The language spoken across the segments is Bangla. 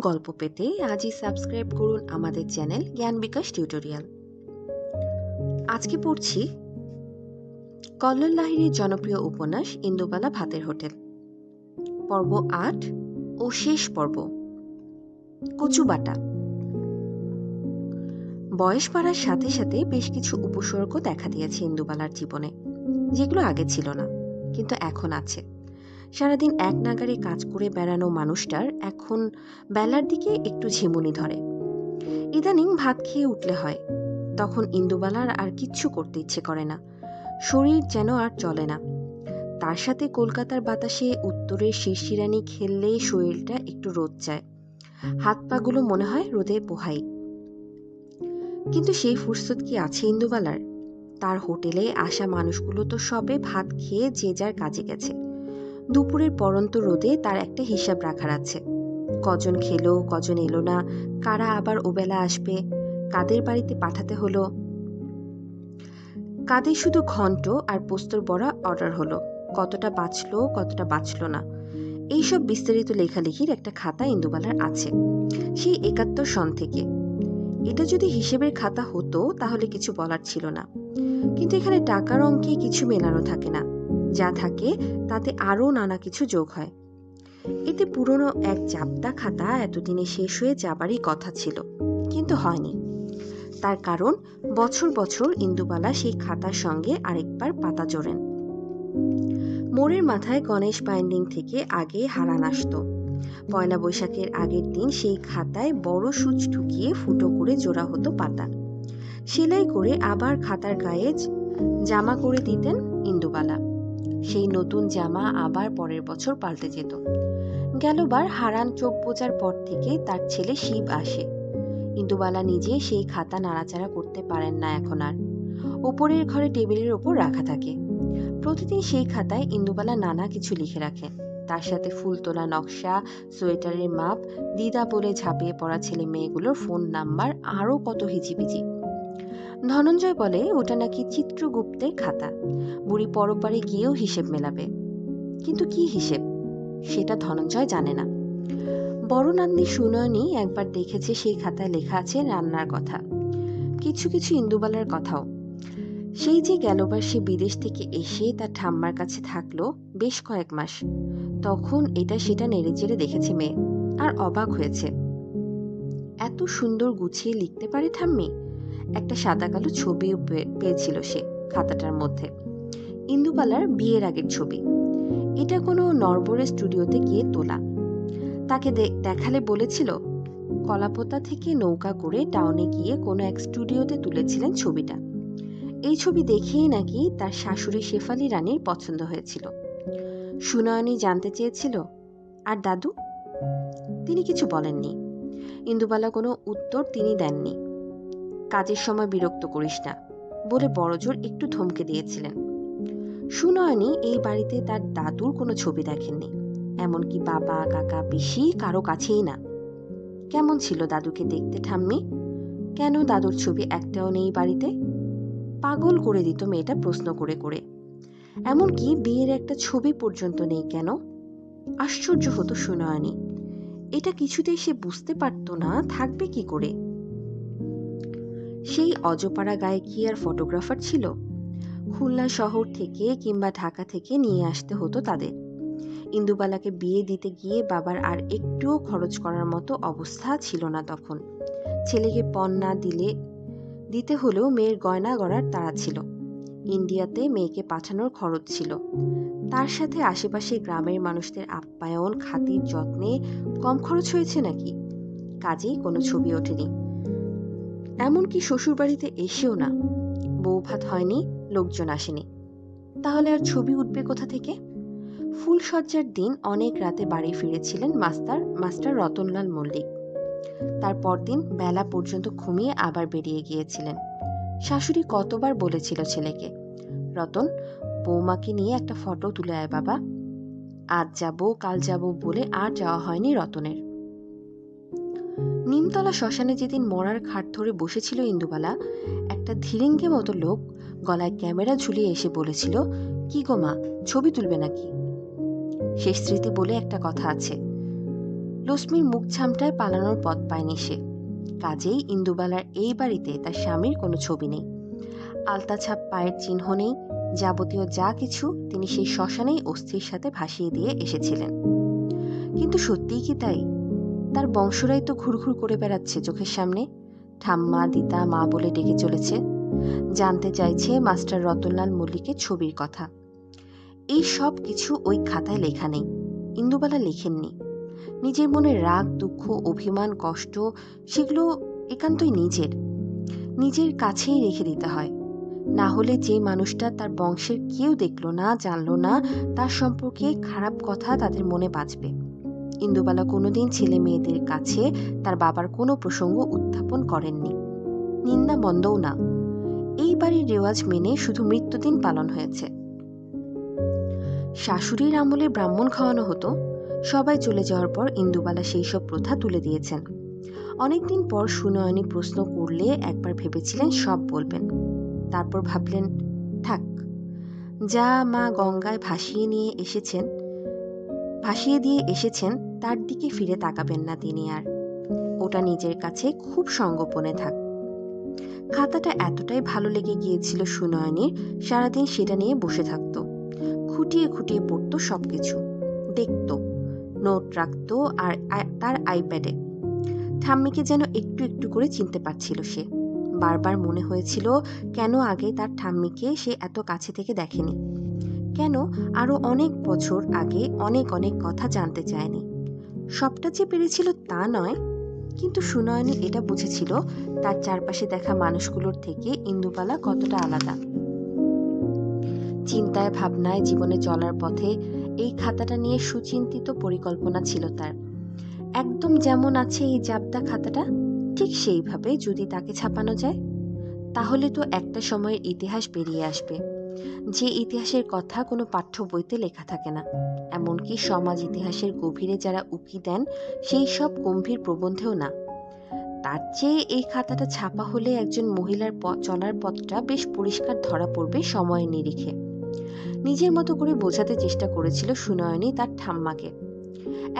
গল্প পেতে আজই সাবস্ক্রাইব করুন আমাদের চ্যানেল জ্ঞান বিকাশ টিউটোরিয়াল। আজকে পড়ছি কল্লোল লাহিড়ীর জনপ্রিয় উপন্যাস ইন্দুবালা ভাতের হোটেল, পর্ব ৮ ও শেষ পর্ব, কচুবাটা। বয়স বাড়ার সাথে সাথে বেশ কিছু উপসর্গ দেখা দিয়েছে ইন্দুবালার জীবনে, যেগুলো আগে ছিল না কিন্তু এখন আছে। সারাদিন এক নাগারে কাজ করে বেড়ানো মানুষটার এখন বেলার দিকে একটু ঝিমুনি ধরে। ইদানিং ভাত খেয়ে উঠলে হয়, তখন ইন্দুবালার আর কিচ্ছু করতে ইচ্ছে করে না, শরীর যেন আর চলে না। তার সাথে কলকাতার বাতাসে উত্তরের শিরশিরানি খেললে শরীরটা একটু রোদ চায়, হাত পাগুলো মনে হয় রোদে পোহাই। কিন্তু সেই ফুরসত কি আছে ইন্দুবালার? তার হোটেলে আসা মানুষগুলো তো সবে ভাত খেয়ে যে যার কাজে গেছে। দুপুরের পরন্ত রোদে তার একটা হিসাব রাখার আছে, কজন খেলো, কজন এলো না, কারা আবার ওবেলা আসবে, কাদের বাড়িতে পাঠাতে হলো, কাদের শুধু ঘন্ট আর পোস্তর বড়া অর্ডার হলো, কতটা বাঁচলো কতটা বাঁচলো না। এইসব বিস্তারিত লেখালেখির একটা খাতা ইন্দুবালার আছে, সেই ৭১ সন থেকে। এটা যদি হিসেবের খাতা হতো তাহলে কিছু বলার ছিল না, কিন্তু এখানে টাকার অঙ্কে কিছু মেলানো থাকে না, যা থাকে তাতে আরও নানা কিছু যোগ হয়। এতে পুরনো এক জাপ্তা খাতা এতদিনে শেষ হয়ে যাবারই কথা ছিল, কিন্তু হয়নি। তার কারণ বছর বছর ইন্দুবালা সেই খাতার সঙ্গে আরেকবার পাতা জোড়েন। মোড়ের মাথায় গণেশ বাইন্ডিং থেকে আগে হারান আসত। পয়লা বৈশাখের আগের দিন সেই খাতায় বড় সূচ ঢুকিয়ে ফুটো করে জোড়া হতো পাতা, সেলাই করে আবার খাতার গায়ে জামা করে দিতেন ইন্দুবালা। সেই নতুন জামা আবার পরের বছর পাল্টে যেত। গেলবার হারান চোখ বোঝার পর থেকে তার ছেলে শিব আসে। ইন্দুবালা নিজে সেই খাতা নাড়াচাড়া করতে পারেন না এখন আর, ওপরের ঘরে টেবিলের ওপর রাখা থাকে। প্রতিদিন সেই খাতায় ইন্দুবালা নানা কিছু লিখে রাখেন, তার সাথে ফুল তোলা নকশা, সোয়েটারের মাপ, দিদা বলে ঝাঁপিয়ে পড়া ছেলে মেয়েগুলোর ফোন নাম্বার, আরও কত হিজিবিজি। ধনঞ্জয় বলে ওটা নাকি চিত্রগুপ্তের খাতা, বুড়ি পরপারে গিয়েও হিসেব মেলাবে। কিন্তু কি হিসেব সেটা ধনঞ্জয় জানে না। বড় নাতনি সুনয়নী একবার দেখেছে সেই খাতায় লেখা আছে রান্নার কথা, কিছু কিছু ইন্দুবালার কথাও। সেই যে গেলবার সে বিদেশ থেকে এসে তার ঠাম্মার কাছে থাকলো বেশ কয়েক মাস, তখন এটা সেটা নেড়ে চেড়ে দেখেছে মেয়ে, আর অবাক হয়েছে। এত সুন্দর গুছিয়ে লিখতে পারে ঠাম্মি। একটা সাদা কালো ছবিও পেয়েছিল সে খাতাটার মধ্যে, ইন্দুবালার বিয়ের আগের ছবি। এটা কোনো নরবরে স্টুডিওতে গিয়ে তোলা। তাকে দেখালে বলেছিল কলাপোতা থেকে নৌকা করে টাউনে গিয়ে কোনো এক স্টুডিওতে তুলেছিলেন ছবিটা। এই ছবি দেখেই নাকি তার শাশুড়ি শেফালি রানীর পছন্দ হয়েছিল। সুনয়নী জানতে চেয়েছিল, আর দাদু? তিনি কিছু বলেননি। ইন্দুবালা কোনো উত্তর তিনি দেননি। কাজের সময় বিরক্ত করিস না বলে বড়জোর একটু ধমকে দিয়েছিলেন। সুনয়নী এই বাড়িতে তার দাদুর কোনো ছবি দেখেননি, এমনকি বাবা, কাকা, পিসি কারো কাছেই না। কেমন ছিল দাদুকে দেখতে ঠাম্মি? কেন দাদুর ছবি একটাও নেই বাড়িতে? পাগল করে দিত মেয়েটা প্রশ্ন করে করে। এমনকি বিয়ের একটা ছবি পর্যন্ত নেই কেন? আশ্চর্য হতো সুনয়নী। এটা কিছুতেই সে বুঝতে পারত না, থাকবে কি করে। সেই অজপাড়া গায়ে কি আর ফটোগ্রাফার ছিল? খুলনা শহর থেকে কিংবা ঢাকা থেকে নিয়ে আসতে হতো তাদের। ইন্দুবালাকে বিয়ে দিতে গিয়ে বাবার আর একটুও খরচ করার মতো অবস্থা ছিল না তখন। ছেলেকে পণ না দিতে হলেও মেয়ের গয়না গড়ার তাড়া ছিল। ইন্ডিয়াতে মেয়েকে পাঠানোর খরচ ছিল, তার সাথে আশেপাশে গ্রামের মানুষদের আপ্যায়ন, খাতির যত্নে কম খরচ হয়েছে নাকি? কাজেই কোনো ছবি ওঠেনি, এমনকি শ্বশুরবাড়িতে এসেও না। বউ ভাত হয়নি, লোকজন আসেনি, তাহলে আর ছবি উঠবে কোথা থেকে? ফুলসজ্জার দিন অনেক রাতে বাড়ি ফিরেছিলেন মাস্টার রতনলাল মল্লিক। তারপর দিন বেলা পর্যন্ত ঘুমিয়ে আবার বেরিয়ে গিয়েছিলেন। শাশুড়ি কতবার বলেছিল ছেলেকে, রতন, বৌমাকে নিয়ে একটা ফটো তুলে আয় বাবা। আজ যাব কাল যাব বলে আর যাওয়া হয়নি রতনের। নিমতলা শ্মশানে যেদিন মরার খাট ধরে বসেছিল ইন্দুবালা, একটা ধীরেঙ্গে মতো লোক গলায় ক্যামেরা ঝুলিয়ে এসে বলেছিল, কি গো মা, ছবি তুলবে নাকি? শেষ স্মৃতি বলে একটা কথা আছে, লক্ষ্মীর মুখ ছামটায় পালানোর পথ পায়নি সে। কাজেই ইন্দুবালার এই বাড়িতে তার স্বামীর কোনো ছবি নেই, আলতাছাপ পায়ের চিহ্ন নেই। যাবতীয় যা কিছু তিনি সেই শ্মশানেই অস্থির সাথে ভাসিয়ে দিয়ে এসেছিলেন। কিন্তু সত্যিই কি তাই? তার বংশরাই তো ঘুরঘুর করে বেড়াচ্ছে চোখের সামনে, ঠাম্মা দিদা মা বলে ডেকে চলেছে। জানতে চাইছে মাস্টার রতনলাল মল্লিকের ছবির কথা। এই সব কিছু ওই খাতায় লেখা নেই, ইন্দুবালা লেখেননি। নিজের মনে রাগ, দুঃখ, অভিমান, কষ্ট, সেগুলো একান্তই নিজের কাছেই রেখে দিতে হয়। না হলে যে মানুষটা তার বংশের কেউ দেখলো না, জানলো না, তার সম্পর্কে খারাপ কথা তাদের মনে বাঁচবে। ইন্দুবালা কোনোদিন ছেলে মেয়েদের কাছে তার বাবার কোনো প্রসঙ্গ উত্থাপন করেননি, নিন্দা মন্দও না। এই বাড়ির রেওয়াজ মেনে শুধু মৃত্যুদিন পালন হয়েছে। শাশুড়ির আমলে ব্রাহ্মণ খাওয়ানো হতো। সবাই চলে যাওয়ার পর ইন্দুবালা সেই সব প্রথা তুলে দিয়েছেন। অনেকদিন পর সুনয়নী প্রশ্ন করলে একবার ভেবেছিলেন সব বলবেন, তারপর ভাবলেন থাক, যা মা গঙ্গায় ভাসিয়ে দিয়ে এসেছেন তার দিকে ফিরে তাকাবেন না তিনি আর। ওটা নিজের কাছে খুব সঙ্গোপনে থাক। খাতাটা এতটাই ভালো লেগে গিয়েছিল সুনয়নীর, সারাদিন সেটা নিয়ে বসে থাকতো, খুঁটিয়ে খুঁটিয়ে পড়তো সবকিছু, দেখতো, নোট রাখতো আর তার আইপ্যাডে। ঠাম্মিকে যেন একটু একটু করে চিনতে পারছিল সে। বারবার মনে হয়েছিল কেন আগে তার ঠাম্মিকে সে এত কাছে থেকে দেখেনি, কেন আরো অনেক বছর আগে অনেক অনেক কথা জানতে চায়নি। সবটা যে পেরেছিল তা নয়, কিন্তু সুনয়নী এটা বুঝেছিল তার চারপাশে দেখা মানুষগুলোর থেকে ইন্দুবালা কতটা আলাদা। চিন্তায় ভাবনায় জীবনে চলার পথে এই খাতাটা নিয়ে সুচিন্তিত পরিকল্পনা ছিল তার। একদম যেমন আছে এই জাবদা খাতাটা, ঠিক সেইভাবে যদি তাকে ছাপানো যায়, তাহলে তো একটা সময়ের ইতিহাস বেরিয়ে আসবে, যে ইতিহাসের কথা কোনো পাঠ্য বইতে লেখা থাকে না। এমনকি সমাজ ইতিহাসের গভীরে যারা উকি দেন সেই সব গম্ভীর প্রবন্ধেও না। তার চেয়ে এই খাতাটা ছাপা হলে একজন মহিলার চলার পথটা বেশ পরিষ্কার ধরা পড়বে সময়ের নিরিখে। নিজের মতো করে বোঝাতে চেষ্টা করেছিল সুনয়নী তার ঠাম্মাকে।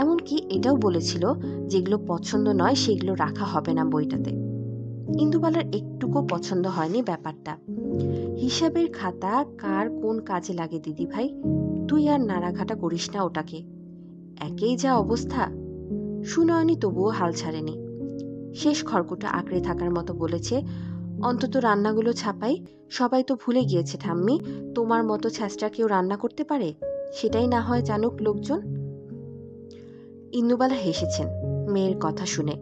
এমনকি এটাও বলেছিল যেগুলো পছন্দ নয় সেগুলো রাখা হবে না বইটাতে। ইন্দুবালার একটুকু পছন্দ হয়নি ব্যাপারটা। হিসাবের খাতা কার কোন কাজে লাগে দিদি ভাই, তুই আর নাড়াঘাটা করিস না ওটাকে, একেই যা অবস্থা। সুনয়নী তবুও হাল ছাড়েনি। শেষ খড়কুটা আঁকড়ে থাকার মতো বলেছে, অন্তত রান্নাগুলো ছাপাই। সবাই তো ভুলে গিয়েছে ঠাম্মি, তোমার মতো ছ্যাঁচড়া কেউ রান্না করতে পারে, সেটাই না হয় জানুক লোকজন। ইন্দুবালা হেসেছেন মেয়ের কথা শুনে।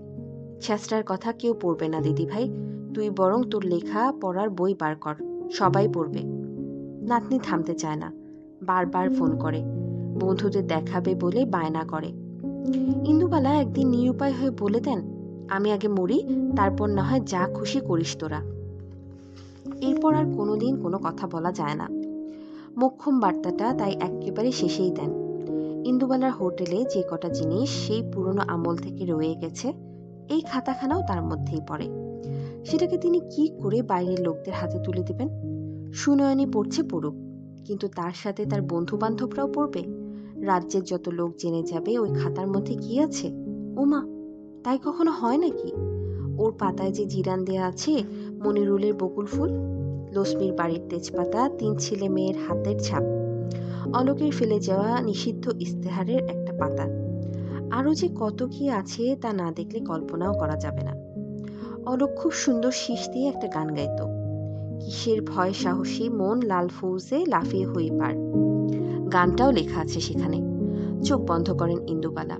ছ্যাঁচড়ার কথা কেউ পড়বে না দিদি ভাই, তুই বরং তোর লেখা পড়ার বই বার কর, সবাই পড়বে। নাতনি থামতে চায় না, বারবার ফোন করে, বন্ধুদের দেখাবে বলে বায়না করে। ইন্দুবালা একদিন নিরুপায় হয়ে বলে দেন, আমি আগে মরি, তারপর না হয় যা খুশি করিস তোরা। এরপর আর কোনোদিন কোনো কথা বলা যায় না। মোক্ষম বার্তাটা তাই একেবারে শেষেই দেন। ইন্দুবালার হোটেলে যে কটা জিনিস সেই পুরনো আমল থেকে রয়ে গেছে, এই খাতাখানাও তার মধ্যেই পড়ে। সেটাকে তিনি কি করে বাইরের লোকদের হাতে তুলে দেবেন? সুনয়নী পড়ছে পড়ুক, কিন্তু তার সাথে তার বন্ধু বান্ধবরাও পড়বে। রাজ্যের যত লোক জেনে যাবে ওই খাতার মধ্যে কি আছে। ওমা, তাই কখনো হয় নাকি? ওর পাতায় যে জিরান দেয়া আছে মনিরুলের বকুল ফুল, লক্ষ্মীর বাড়ির তেজপাতা, 3 ছেলে মেয়ের হাতের ছাপ, অলোকের ফেলে যাওয়া নিষিদ্ধ ইস্তেহারের একটা পাতা, আরো যে কত কি আছে তা না দেখলে কল্পনাও করা যাবে না। অলোক খুব সুন্দর শীষ দিয়ে একটা গান গাইত, কিসের ভয় সাহসী মন লাল ফৌজে লাফিয়ে হই পার। গানটাও লেখা আছে সেখানে। চোখ বন্ধ করেন ইন্দুবালা,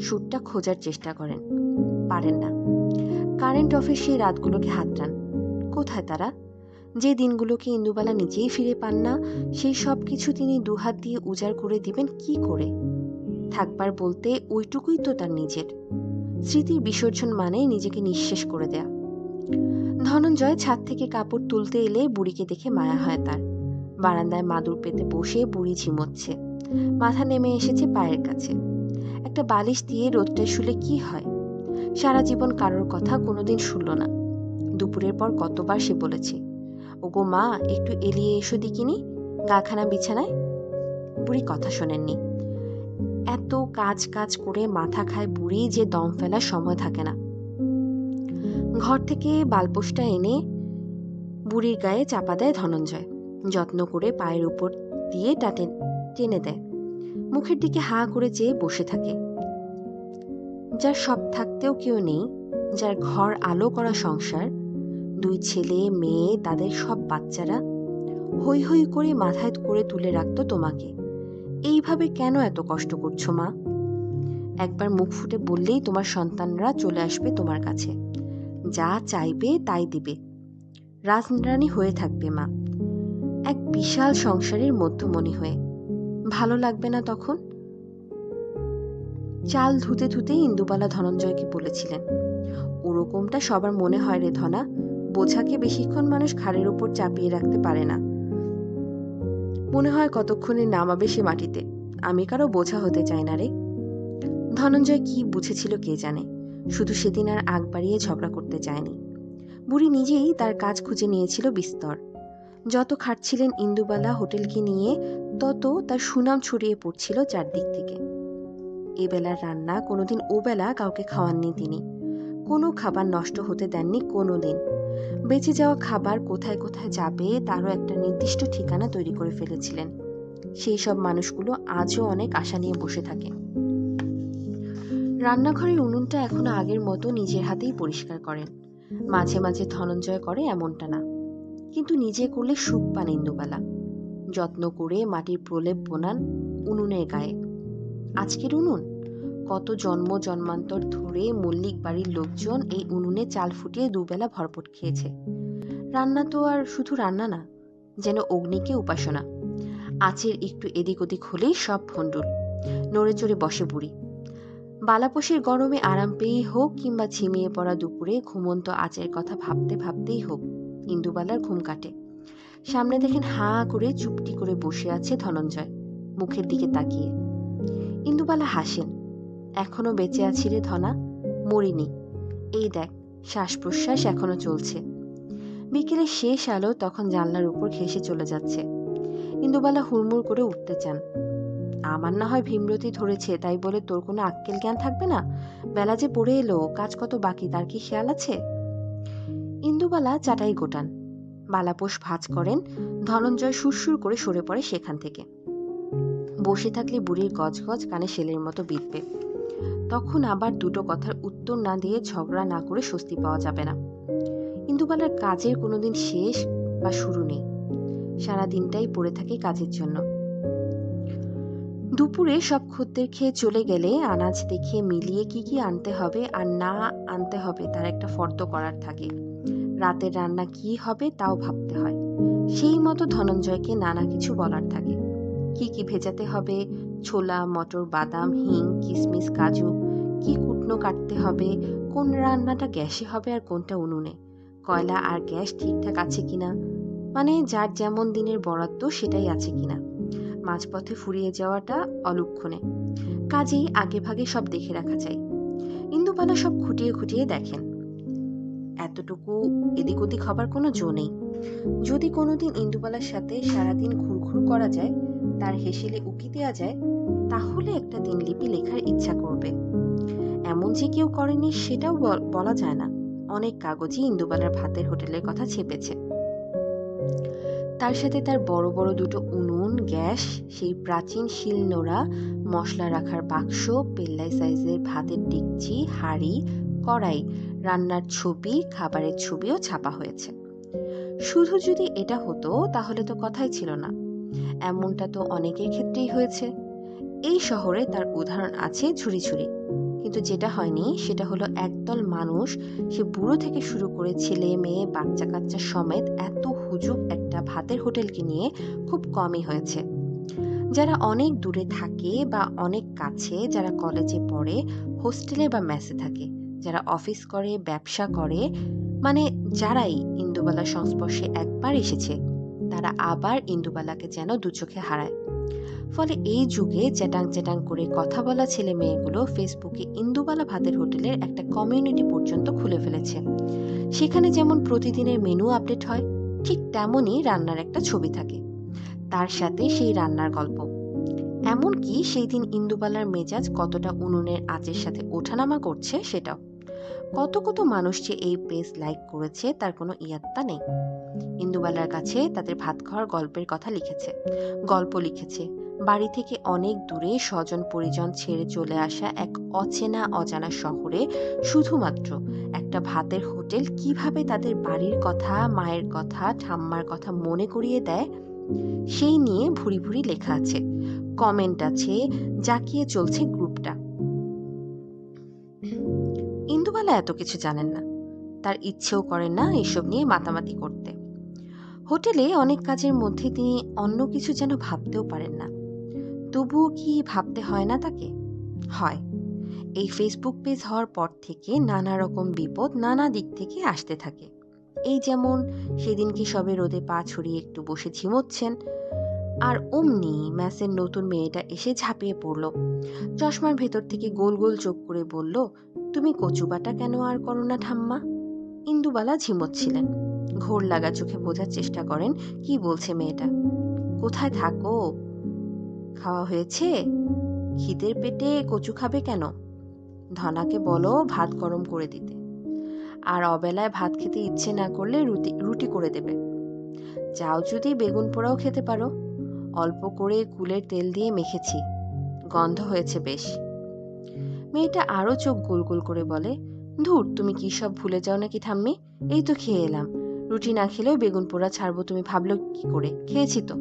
সুরটা খোঁজার চেষ্টা করেন, পারেন না। কারেন্ট অফের সেই রাতগুলোকে হাতড়ান, কোথায় তারা? যে দিনগুলোকে ইন্দুবালা নিজেই ফিরে পান না, সেই সব কিছু তিনি দুহাত দিয়ে উজাড় করে দিবেন কি করে? থাকবার বলতে ওইটুকুই তো তার নিজের। স্মৃতির বিসর্জন মানে নিজেকে নিঃশেষ করে দেয়া। ধনঞ্জয় ছাদ থেকে কাপড় তুলতে এলে বুড়িকে দেখে মায়া হয় তার। বারান্দায় মাদুর পেতে বসে বুড়ি ঝিমোচ্ছে, মাথা নেমে এসেছে পায়ের কাছে। একটা বালিশ দিয়ে রোদটায় শুলে কি হয়? সারা জীবন কারোর কথা কোনোদিন শুনল না। দুপুরের পর কতবার সে বলেছে, ওগো মা, একটু এলিয়ে এসো দিকিনি, গাখানা বিছানায়। বুড়ি কথা শোনেননি। এত কাজ কাজ করে মাথা খায় বুড়ি যে দম ফেলার সময় থাকে না। ঘর থেকে বালপোষটা এনে বুড়ির গায়ে চাপা দেয় ধনঞ্জয়। যত্ন করে পায়ের উপর দিয়ে টেনে দেয়। মুখের দিকে হা করে চেয়ে বসে থাকে। যার সব থাকতেও কেউ নেই, যার ঘর আলো করা সংসার, 2 ছেলে মেয়ে, তাদের সব বাচ্চারা হৈ হৈ করে মাথায় করে তুলে রাখতো তোমাকে। এইভাবে কেন এত কষ্ট করছো মা? একবার মুখ ফুটে বললেই তোমার সন্তানরা চলে আসবে তোমার কাছে, যা চাইবে তাই দিবে, রাজরানী হয়ে থাকবে মা, এক বিশাল সংসারের মধ্যমণি হয়ে। ভালো লাগবে না তখন? চাল ধুতে ধুতে ইন্দুবালা ধনঞ্জয়কে বলেছিলেন, ওরকমটা সবার মনে হয় রে ধনা, বোঝাকে বেশিক্ষণ মানুষ ঘাড়ের উপর চাপিয়ে রাখতে পারে না। মনে হয় কতক্ষণে নামাবে সে মাটিতে। আমি কারো বোঝা হতে চাই না রে। ধনঞ্জয় কি বুঝেছিল কে জানে, শুধু সেদিন আর আগ বাড়িয়ে ঝগড়া করতে চায়নি। বুড়ি নিজেই তার কাজ খুঁজে নিয়েছিল বিস্তর। যত খাটছিলেন ইন্দুবালা হোটেলকে নিয়ে, তত তার সুনাম ছড়িয়ে পড়ছিল চারদিক থেকে। এবেলার রান্না কোনোদিন ওবেলা কাউকে খাওয়াননি তিনি। কোনো খাবার নষ্ট হতে দেননি কোনোদিন। বেঁচে যাওয়া খাবার কোথায় কোথায় যাবে তারও একটা নির্দিষ্ট ঠিকানা তৈরি করে ফেলেছিলেন। সেই সব মানুষগুলো আজও অনেক আশা নিয়ে বসে থাকে। রান্নাঘরের উনুনটা এখনো আগের মতো নিজের হাতেই পরিষ্কার করেন। মাঝে মাঝে ধনঞ্জয় করে এমনটা না, কিন্তু নিজে করলে সুখ পান ইন্দুবালা। যত্ন করে মাটির প্রলেপ বোনান উনুনের গায়ে। আজকের উনুন? কত জন্ম জন্মান্তর ধরে মল্লিক বাড়ির লোকজন এই উনুনে চাল ফুটিয়ে দুবেলা ভরপেট খেয়েছে। রান্না তো আর শুধু রান্না না, যেন অগ্নিকে উপাসনা। আঁচের একটু এদিক ওদিক হলেই সব ভণ্ডুল। নড়ে চড়ে বসে বুড়ি। বালাপোষের গরমে আরাম পেয়েই হোক কিংবা ঝিমিয়ে পড়া দুপুরে ঘুমন্ত আঁচের কথা ভাবতে ভাবতেই হোক, ইন্দুবালার ঘুম কাটে। সামনে দেখেন হা করে চুপটি করে বসে আছে ধনঞ্জয়, মুখের দিকে তাকিয়ে। ইন্দুবালা হাসেন। এখনো বেঁচে আছি রে ধনা, মরিনি। এই দেখ, শ্বাস প্রশ্বাস এখনো চলছে। বিকেলে শেষ আলো তখন জানলার উপর ঘেঁষে চলে যাচ্ছে। ইন্দুবালা হুড়মুড় করে উঠতে চান। আমার না হয় ভীমরতি ধরেছে তাই বলে তোর কোনো আক্কেল জ্ঞান থাকবে না? বেলা যে পড়ে এলো, কাজ কত বাকি তার কি খেয়াল আছে? ইন্দুবালা চাটাই গোটান, বালাপোষ ভাঁজ করেন। ধনঞ্জয় সুরসুর করে সরে পড়ে সেখান থেকে। বসে থাকলে বুড়ির গজগজ কানে শেলের মতো বিঁধবে। তখন আবার দুটো কথার উত্তর না দিয়ে ঝগড়া না করে স্বস্তি পাওয়া যাবে না। ইন্দুবালার কাজের কোনোদিন শেষ বা শুরু নেই, সারা দিনটাই পড়ে থাকে কাজের জন্য। দুপুরে সব খদ্দের খেয়ে চলে গেলে আনাজ দেখে মিলিয়ে কি কি আনতে হবে আর না আনতে হবে তার একটা ফর্দ করার থাকে। রাতের রান্না কি হবে তাও ভাবতে হয়। সেই মতো ধনঞ্জয়কে নানা কিছু বলার থাকে। কি কি ভেজাতে হবে, ছোলা, মটর, বাদাম, হিং, কিশমিশ, কাজু, কি কুটনো কাটতে হবে, কোন রান্নাটা গ্যাসে হবে আর কোনটা উনুনে, কয়লা আর গ্যাস ঠিকঠাক আছে কিনা, মানে যার যেমন দিনের বরাদ্দ সেটাই আছে কিনা, মাঝপথে ফুরিয়ে যাওয়াটা অলক্ষণে। কাজেই আগে ভাগে সব দেখে রাখা চাই। ইন্দুবালা সব খুঁটিয়ে খুঁটিয়ে দেখেন। এতটুকু এদিক ওদিক হবার কোনো জো নেই। যদি কোনোদিন ইন্দুবালার সাথে সারাদিন ঘুরঘুর করা যায়, তার হেসেলে উকি দেওয়া যায়, তাহলে একটা দিনলিপি লেখার ইচ্ছা করবে। এমন যে কেউ করেনি সেটাও বলা যায় না। অনেক কাগজই ইন্দুবালার ভাতের হোটেলের কথা ছেপেছে। তার সাথে তার বড় বড় দুটো উনুন, গ্যাস, সেই প্রাচীন শিলনোড়া, মশলা রাখার বাক্স, পেল্লাই সাইজের ভাতের ডেকচি, হাঁড়ি, কড়াই, রান্নার ছবি, খাবারের ছবিও ছাপা হয়েছে। শুধু যদি এটা হতো তাহলে তো কথাই ছিল না। এমনটা তো অনেকের ক্ষেত্রেই হয়েছে। এই শহরে তার উদাহরণ আছে ঝুড়ি ঝুড়ি। কিন্তু যেটা হয়নি সেটা হলো একদল মানুষ, সে বুড়ো থেকে শুরু করে ছেলে মেয়ে বাচ্চা কাচ্চা সমেত এত হুজুগ একটা ভাতের হোটেলকে নিয়ে খুব কমই হয়েছে। যারা অনেক দূরে থাকে বা অনেক কাছে, যারা কলেজে পড়ে, হোস্টেলে বা মেসে থাকে, যারা অফিস করে, ব্যবসা করে, মানে যারাই ইন্দুবালার সংস্পর্শে একবার এসেছে, তারা আবার ইন্দুবালাকে যেন দু চোখে হারায়। ফলে এই যুগে চ্যাটাং চ্যাটাং করে কথা বলা ছেলে মেয়েগুলো ফেসবুকে ইন্দুবালা ভাতের হোটেলের একটা কমিউনিটি পর্যন্ত খুলে ফেলেছে। সেখানে যেমন প্রতিদিনের মেনু আপডেট হয়, ঠিক তেমনই রান্নার একটা ছবি থাকে, তার সাথে সেই রান্নার গল্প। এমনকি সেই দিন ইন্দুবালার মেজাজ কতটা উনুনের আঁচের সাথে ওঠানামা করছে সেটাও। কত কত মানুষ যে এই পেজ লাইক করেছে তার কোনো ইয়াত্তা নেই। ইন্দুবালার কাছে তাদের ভাত খাওয়ার গল্পের কথা লিখেছে, গল্প লিখেছে। বাড়ি থেকে অনেক দূরে স্বজন পরিজন ছেড়ে চলে আসা এক অচেনা অজানা শহরে শুধুমাত্র একটা ভাতের হোটেল কিভাবে তাদের বাড়ির কথা, মায়ের কথা, ঠাম্মার কথা মনে করিয়ে দেয় সেই নিয়ে ভুরি ভুরি লেখা আছে, কমেন্ট আছে, জাকিয়ে চলছে গ্রুপটা। ইন্দুবালা এত কিছু জানেন না, তার ইচ্ছেও করেন না এসব নিয়ে মাতামাতি করতে। হোটেলে অনেক কাজের মধ্যে তিনি অন্য কিছু যেন ভাবতেও পারেন না। তবুও কি ভাবতে হয় না তাকে? হয়। এই ফেসবুক পেজ হওয়ার পর থেকে নানা রকম বিপদ নানা দিক থেকে আসতে থাকে। এই যেমন সেদিনকে সবে রোদে পা ছড়িয়ে একটু বসে ঝিমোচ্ছেন, আর অমনি ম্যাসের নতুন মেয়েটা এসে ঝাঁপিয়ে পড়ল, চশমার ভেতর থেকে গোল গোল চোখ করে বলল, তুমি কচুবাটা কেন আর করো না ঠাম্মা? ইন্দুবালা ঝিমোচ্ছিলেন, ঘোর লাগা চোখে বোঝার চেষ্টা করেন কি বলছে মেয়েটা। কোথায় থাকো? খাওয়া হয়েছে? খিদের পেটে কচু খাবে কেন? ধনাকে বলো ভাত গরম করে দিতে, আর অবেলায় ভাত খেতে ইচ্ছে না করলে রুটি করে দেবে। চাও যদি বেগুন পোড়াও খেতে পারো, অল্প করে কুলের তেল দিয়ে মেখেছি, গন্ধ হয়েছে বেশ। মেয়েটা আরো চোখ গোল গোল করে বলে, ধুর, তুমি কি সব ভুলে যাও নাকি ঠাম্মি? এই তো খেয়ে এলাম, রুটি না খেলেও বেগুন পোড়া ছাড়বো তুমি ভাবলো কি করে? খেয়েছি তো।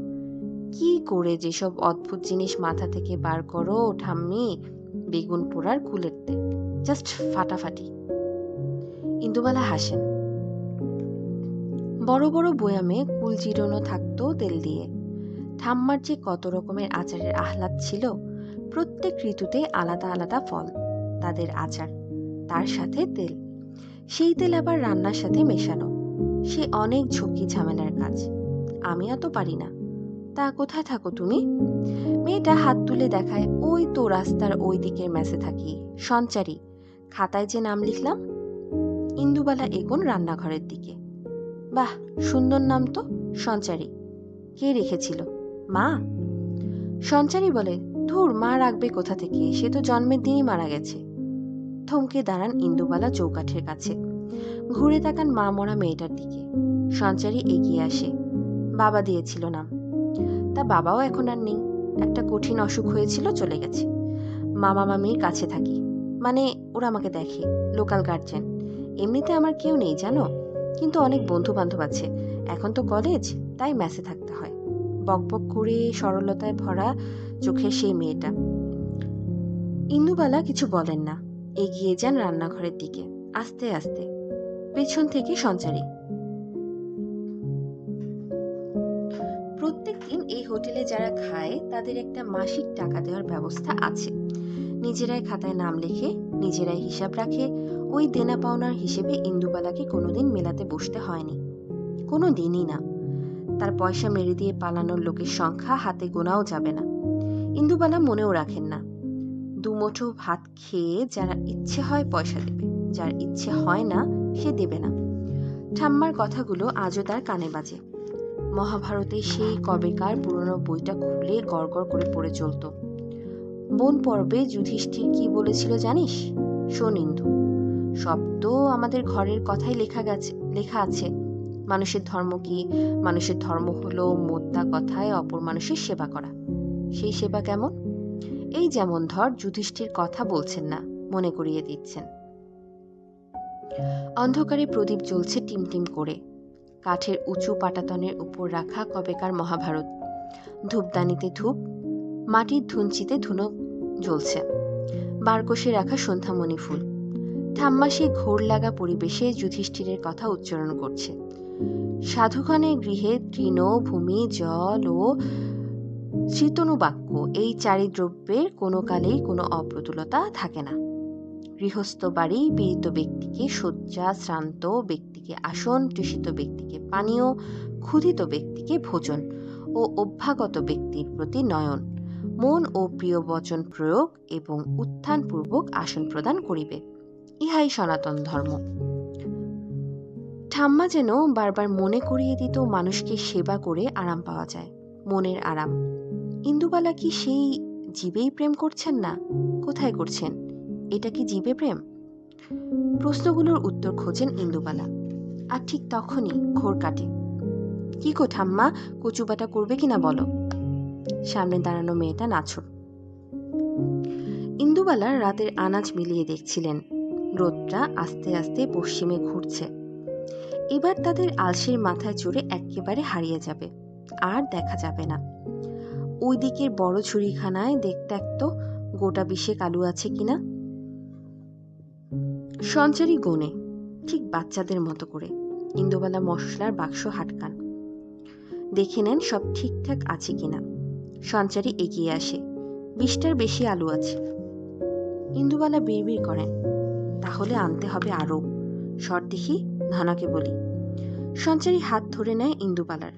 কি করে যেসব অদ্ভুত জিনিস মাথা থেকে বার করো ঠাম্মি, বেগুন পোড়ার কুলের তেল, জাস্ট ফাটাফাটি। ইন্দুবালা হাসেন। বড় বড় বয়ামে কুল জিরানো থাকতো তেল দিয়ে। ঠাম্মার যে কত রকমের আচারের আহ্লাদ ছিল, প্রত্যেক ঋতুতে আলাদা আলাদা ফল, তাদের আচার, তার সাথে তেল, সেই তেল আবার রান্নার সাথে মেশানো, সে অনেক ঝক্কি ঝামেলার কাজ। আমি এত পারি না। তা কোথায় থাকো তুমি? মেয়েটা হাত তুলে দেখায়, ওই তো রাস্তার ওই দিকের মেসে থাকি, সঞ্চারী, খাতায় যে নাম লিখলাম। ইন্দুবালা এগোন রান্নাঘরের দিকে। বাহ, সুন্দর নাম তো, সঞ্চারী। কে রেখেছিল? মা? সঞ্চারী বলে, ধুর, মা রাখবে কোথা থেকে, সে তো জন্মের দিনই মারা গেছে। থমকে দাঁড়ান ইন্দুবালা চৌকাঠের কাছে, ঘুরে তাকান মা মরা মেয়েটার দিকে। সঞ্চারী এগিয়ে আসে, বাবা দিয়েছিল নাম। তা বাবাও এখন আর নেই, একটা কঠিন অসুখ হয়েছিল, চলে গেছে। মামা মামির কাছে থাকি, মানে ওরা আমাকে দেখে, লোকাল গার্জেন। এমনিতে আমার কেউ নেই জানো, কিন্তু অনেক বন্ধু বান্ধব আছে। এখন তো কলেজ, তাই মেসে থাকতে হয়। বকবক করে সরলতায় ভরা চোখের সেই মেয়েটা। ইন্দুবালা কিছু বলেন না, এগিয়ে যান রান্নাঘরের দিকে আস্তে আস্তে। পেছন থেকে সঞ্চারী, প্রত্যেকদিন এই হোটেলে যারা খায় তাদের একটা মাসিক টাকা দেওয়ার ব্যবস্থা আছে। নিজেরাই খাতায় নাম লেখে, নিজেরাই হিসাব রাখে। ওই দেনা পাওনার হিসেবে ইন্দুবালাকে কোনোদিন মেলাতে বসতে হয়নি, কোনো দিনই না। তার পয়সা মেরে দিয়ে পালানোর লোকের সংখ্যা হাতে গোনাও যাবে না। ইন্দুবালা মনেও রাখেন না। দুমুঠো ভাত খেয়ে যারা ইচ্ছে হয় পয়সা দেবে, যার ইচ্ছে হয় না সে দেবে না। ঠাম্মার কথাগুলো আজও তার কানে বাজে। মহাভারতে সেই কবেকার পুরনো বইটা খুলে গড়গড় করে পড়ে চলত। বন পর্বে যুধিষ্ঠির কি বলেছিল জানিস? শোন ইন্দু, সব তো আমাদের ঘরের কথাই লেখা আছে। মানুষের ধর্ম কি? মানুষের ধর্ম হলো মোদ্দা কথায় অপর মানুষের সেবা করা। সেই সেবা কেমন? এই যেমন ধর, যুধিষ্ঠির কথা বলছেন না, মনে করিয়ে দিচ্ছেন। অন্ধকারে প্রদীপ জ্বলছে টিমটিম করে, কাঠের উঁচু পাটাতনের উপর রাখা কবেকার মহাভারত। ধূপদানিতে ধূপ, মাটির ধুঞ্চিতে ধুনো জ্বলছে, বারকোষে রাখা সন্ধ্যামণি ফুল। ঠাম্মা সেই ঘোর লাগা পরিবেশে যুধিষ্ঠিরের কথা উচ্চারণ করছে। সাধুখানের গৃহে তৃণ, ভূমি, জল ও শ্রীতনু বাক্য, এই চারি দ্রব্যের কোনো কালেই কোনো অপ্রতুলতা থাকে না। গৃহস্থ বাড়ি পীড়িত ব্যক্তিকে শয্যা, শ্রান্ত ব্যক্তিকে আসন, তৃষিত ব্যক্তিকে পানীয়, ক্ষুধিত ব্যক্তিকে ভোজন ও অভ্যাগত ব্যক্তির প্রতি নয়ন, মন ও প্রিয় বচন প্রয়োগ এবং উত্থানপূর্বক আসন প্রদান করিবে। ইহাই সনাতন ধর্ম। ঠাম্মা যেন বারবার মনে করিয়ে দিত মানুষকে সেবা করে আরাম পাওয়া যায়, মনের আরাম। ইন্দুবালা কি সেই জীবেই প্রেম করছেন না? কোথায় করছেন? এটা কি জীবে প্রেম? প্রশ্নগুলোর উত্তর খোঁজেন ইন্দুবালা। আর ঠিক তখনই ঘোর কাটে। কি গো ঠাম্মা, কচুবাটা করবে কিনা বলো। সামনে দাঁড়ানো মেয়েটা নাছোড়। ইন্দুবালা রাতের আনাজ মিলিয়ে দেখছিলেন। রোদটা আস্তে আস্তে পশ্চিমে ঘুরছে। এবার তাদের আলসের মাথায় চড়ে একেবারে হারিয়ে যাবে, আর দেখা যাবে না। ওই দিকের বড় ঝুড়িখানায় দেখতে তো গোটা 20 আলু আছে কিনা। সঞ্চারী গোনে, ঠিক বাচ্চাদের মতো করে। ইন্দুবালা মশলার বাক্স হাটকান, দেখে নেন সব ঠিকঠাক আছে কিনা। সঞ্চারী এগিয়ে আসে। 20টার বেশি আলু আছে। ইন্দুবালা বিড়বিড় করেন, তাহলে আনতে হবে আরো। সর দেখি, ধনাকে বলি। সঞ্চারী হাত ধরে নেয় ইন্দুবালার।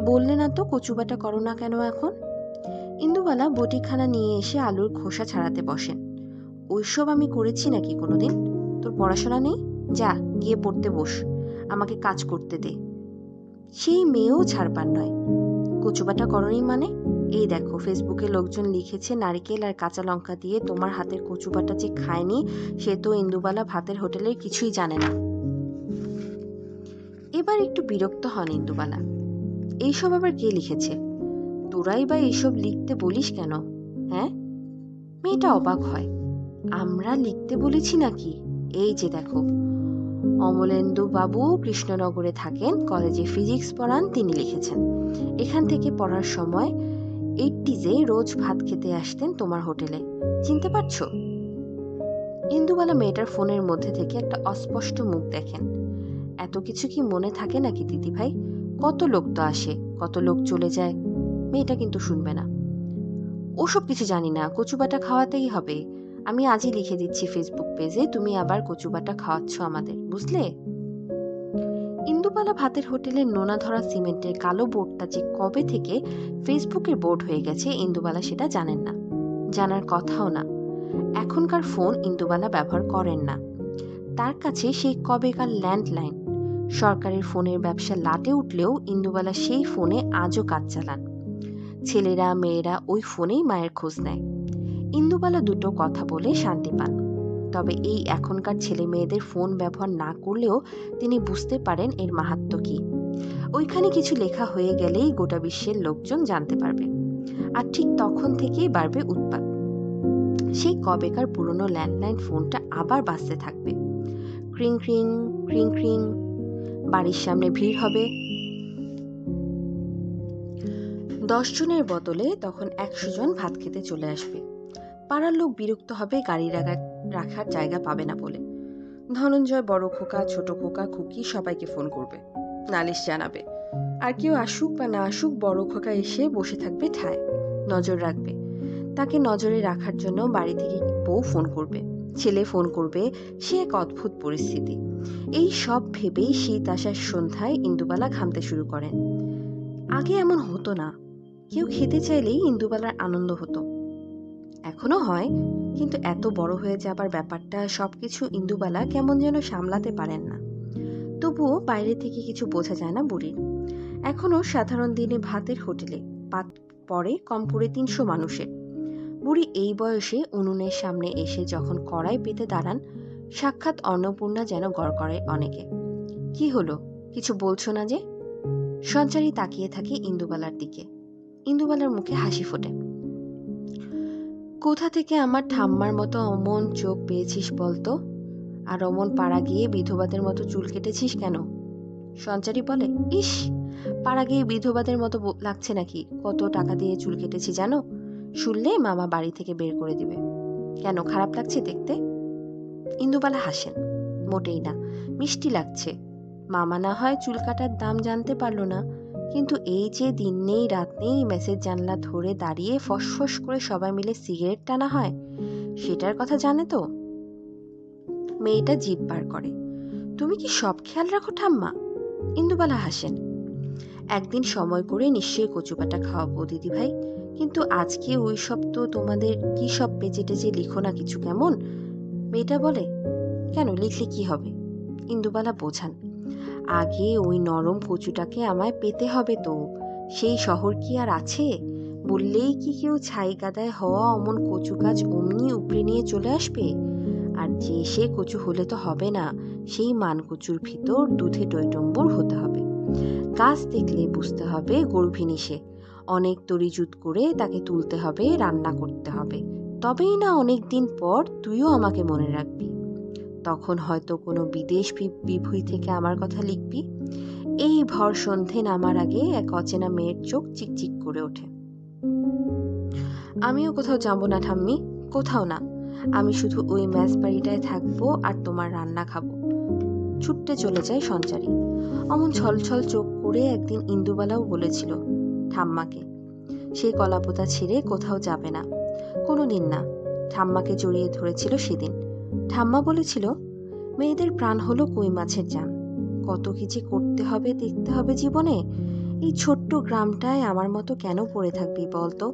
বললে না তো কচুবাটা করো না কেন এখন? ইন্দুবালা বটিখানা নিয়ে এসে আলুর খোসা ছাড়াতে বসেন। ওইসব আমি করেছি নাকি কোনোদিন? তোর পড়াশোনা নেই? যা গিয়ে পড়তে বস, আমাকে কাজ করতে দে। সেই মেয়েও ছাড়বার নয়। কচুবাটা করনি মানে? এই দেখো, ফেসবুকে লোকজন লিখেছে নারিকেল আর কাঁচা লঙ্কা দিয়ে তোমার হাতের কচুবাটা যে খায়নি সে তো ইন্দুবালা ভাতের হোটেলের কিছুই জানে না। এবার একটু বিরক্ত হন ইন্দুবালা। এইসব আবার কে লিখেছে? তোরাই বা এইসব লিখতে বলিস কেন? হ্যাঁ? মেয়েটা অবাক হয়। আমরা লিখতে বলেছি নাকি? এই যে দেখো, অমলেন্দু বাবু কৃষ্ণনগরে থাকেন, কলেজে ফিজিক্স পড়ান, তিনি লিখেছেন। এখান থেকে পড়ার সময় 80s রোজ ভাত খেতে আসতেন তোমার হোটেলে, চিনতে পারছো? ইন্দুবালা মেয়েটার ফোনের মধ্যে থেকে একটা অস্পষ্ট মুখ দেখেন। এত কিছু কি মনে থাকে নাকি দিদি ভাই? কত লোক তো আসে, কত লোক চলে যায়। মেয়েটা কিন্তু শুনবে না। ওসব কিছু জানি না, কচুবাটা খাওয়াতেই হবে। আমি আজই লিখে দিচ্ছি ফেসবুক পেজে, তুমি আবার কচুবাটা খাওয়াচ্ছ আমাদের, বুঝলে? ইন্দুবালা ভাতের হোটেলের নোনা ধরা সিমেন্টের কালো বোর্ডটা যে কবে থেকে ফেসবুকের বোর্ড হয়ে গেছে ইন্দুবালা সেটা জানেন না, জানার কথাও না। এখনকার ফোন ইন্দুবালা ব্যবহার করেন না। তার কাছে সেই কবেকার ল্যান্ডলাইন। সরকারের ফোনের ব্যবসা লাটে উঠলেও ইন্দুবালা সেই ফোনে আজও কাজ চালান। ছেলেরা মেয়েরা ওই ফোনেই মায়ের খোঁজ নেয়। ইন্দুবালা দুটো কথা বলে শান্তি পান। তবে এই এখনকার ছেলে মেয়েদের ফোন ব্যবহার না করলেও তিনি বুঝতে পারেন এর মাহাত্ম্য কি। ওইখানে কিছু লেখা হয়ে গেলেই গোটা বিশ্বের লোকজন জানতে পারবে, আর ঠিক তখন থেকেই বাড়বে উৎপাত। সেই কবেকার পুরনো ল্যান্ডলাইন ফোনটা আবার বাজতে থাকবে। ক্রিং ক্রিং ক্রিং ক্রিং। বাড়ির সামনে ভিড় হবে। 10 জনের বদলে তখন 100 জন ভাত খেতে চলে আসবে। পাড়ার লোক বিরক্ত হবে গাড়ি রাখার জায়গা পাবে না বলে। ধনঞ্জয় বড় খোকা, ছোট খোকা, খুকি সবাইকে ফোন করবে, নালিশ জানাবে। আর কেউ আসুক বা না আসুক, বড় খোকা এসে বসে থাকবে ঠায়, নজর রাখবে। তাকে নজরে রাখার জন্য বাড়ি থেকে বউ ফোন করবে, ছেলে ফোন করবে। সে এক অদ্ভুত পরিস্থিতি। এই সব ভেবেই শীত আসার সন্ধ্যায় ইন্দুবালা ঘামতে শুরু করেন। আগে এমন হতো না। কেউ খেতে চাইলেই ইন্দুবালার আনন্দ হতো। এখনো হয়, কিন্তু এত বড় হয়ে যাবার ব্যাপারটা সবকিছু ইন্দুবালা কেমন যেন সামলাতে পারেন না। তবুও বাইরে থেকে কিছু বোঝা যায় না বুড়ির। এখনো সাধারণ দিনে ভাতের হোটেলে পাত পড়ে কম করে 300 মানুষের। বুড়ি এই বয়সে উনুনের সামনে এসে যখন কড়াই পেতে দাঁড়ান, সাক্ষাৎ অন্নপূর্ণা যেন গড় করে অনেকে। কি হলো, কিছু বলছো না যে? সঞ্চারী তাকিয়ে থাকে ইন্দুবালার দিকে। ইন্দুবালার মুখে হাসি ফোটে। কোথা থেকে আমার ঠাম্মার মতো অমন চোখ পেয়েছিস বলতো? আর অমন পাড়া গিয়ে বিধবাদের মতো চুল কেটেছিস কেন? সঞ্চারী বলে, ইস, পাড়া গিয়ে বিধবাদের মতো লাগছে নাকি? কত টাকা দিয়ে চুল কেটেছি জানো? শুনলে মামা বাড়ি থেকে বের করে দিবে। কেন, খারাপ লাগছে দেখতে? ইন্দুবালা হাসেন। মোটেই না, মিষ্টি লাগছে। মামা না হয় চুল কাটার দাম জানতে পারলো না, কিন্তু এই যে দিন নেই রাত নেই মেসের জানলা ধরে দাঁড়িয়ে ফসফস করে সবাই মিলে সিগারেট টানা হয়, সেটার কথা জানে তো? মেয়েটা জিভ বার করে। তুমি কি সব খেয়াল রাখো ঠাম্মা? ইন্দুবালা হাসেন। একদিন সময় করে নিশ্চয়ই কচুবাটা খাওয়াবো দিদি ভাই, কিন্তু আজকে ওই সব তো তোমাদের কি সব পেঁচে টেচে লিখো না কিছু, কেমন? মেয়েটা বলে, কেন, লিখলে কি হবে? ইন্দুবালা বোঝান, আগে ওই নরম কচুটাকে আমায় পেতে হবে তো। সেই শহর কি আর আছে? বললেই কি কেউ ছাই কাদায় হওয়া অমন কচু গাছ অমনি উপড়ে নিয়ে চলে আসবে? আর যে সে কচু হলে তো হবে না, সেই মানকচুর ভিতর দুধে টইটম্বুর হতে হবে। গাছ দেখলে বুঝতে হবে গর্ভিণী সে, অনেক তরিজুত করে তাকে তুলতে হবে, রান্না করতে হবে, তবেই না অনেক দিন পর তুইও আমাকে মনে রাখবি। তখন হয়তো কোনো বিদেশ বিভুঁই থেকে আমার কথা লিখবি। এই ভর সন্ধে নামার আগে এক অচেনা মেয়ের চোখ চিকচিক করে ওঠে। আমিও কোথাও যাবো না ঠাম্মি, কোথাও না। আমি শুধু ওই মেস বাড়িটায় থাকবো আর তোমার রান্না খাবো। ছুটতে চলে যায় সঞ্চারী। অমন ছলছল চোখ করে একদিন ইন্দুবালাও বলেছিল ঠাম্মাকে সেই কলাপোতা ছেড়ে কোথাও যাবে না, কোনোদিন না। ঠাম্মাকে জড়িয়ে ধরেছিল সেদিন। ঠাম্মা বলেছিল, মেয়েদের প্রাণ হলো কই মাছের জান, কত কি যে করতে হবে দেখতে হবে জীবনে। এই ছোট্ট গ্রামটায় আমার মতো কেন পড়ে থাকবি বলতো?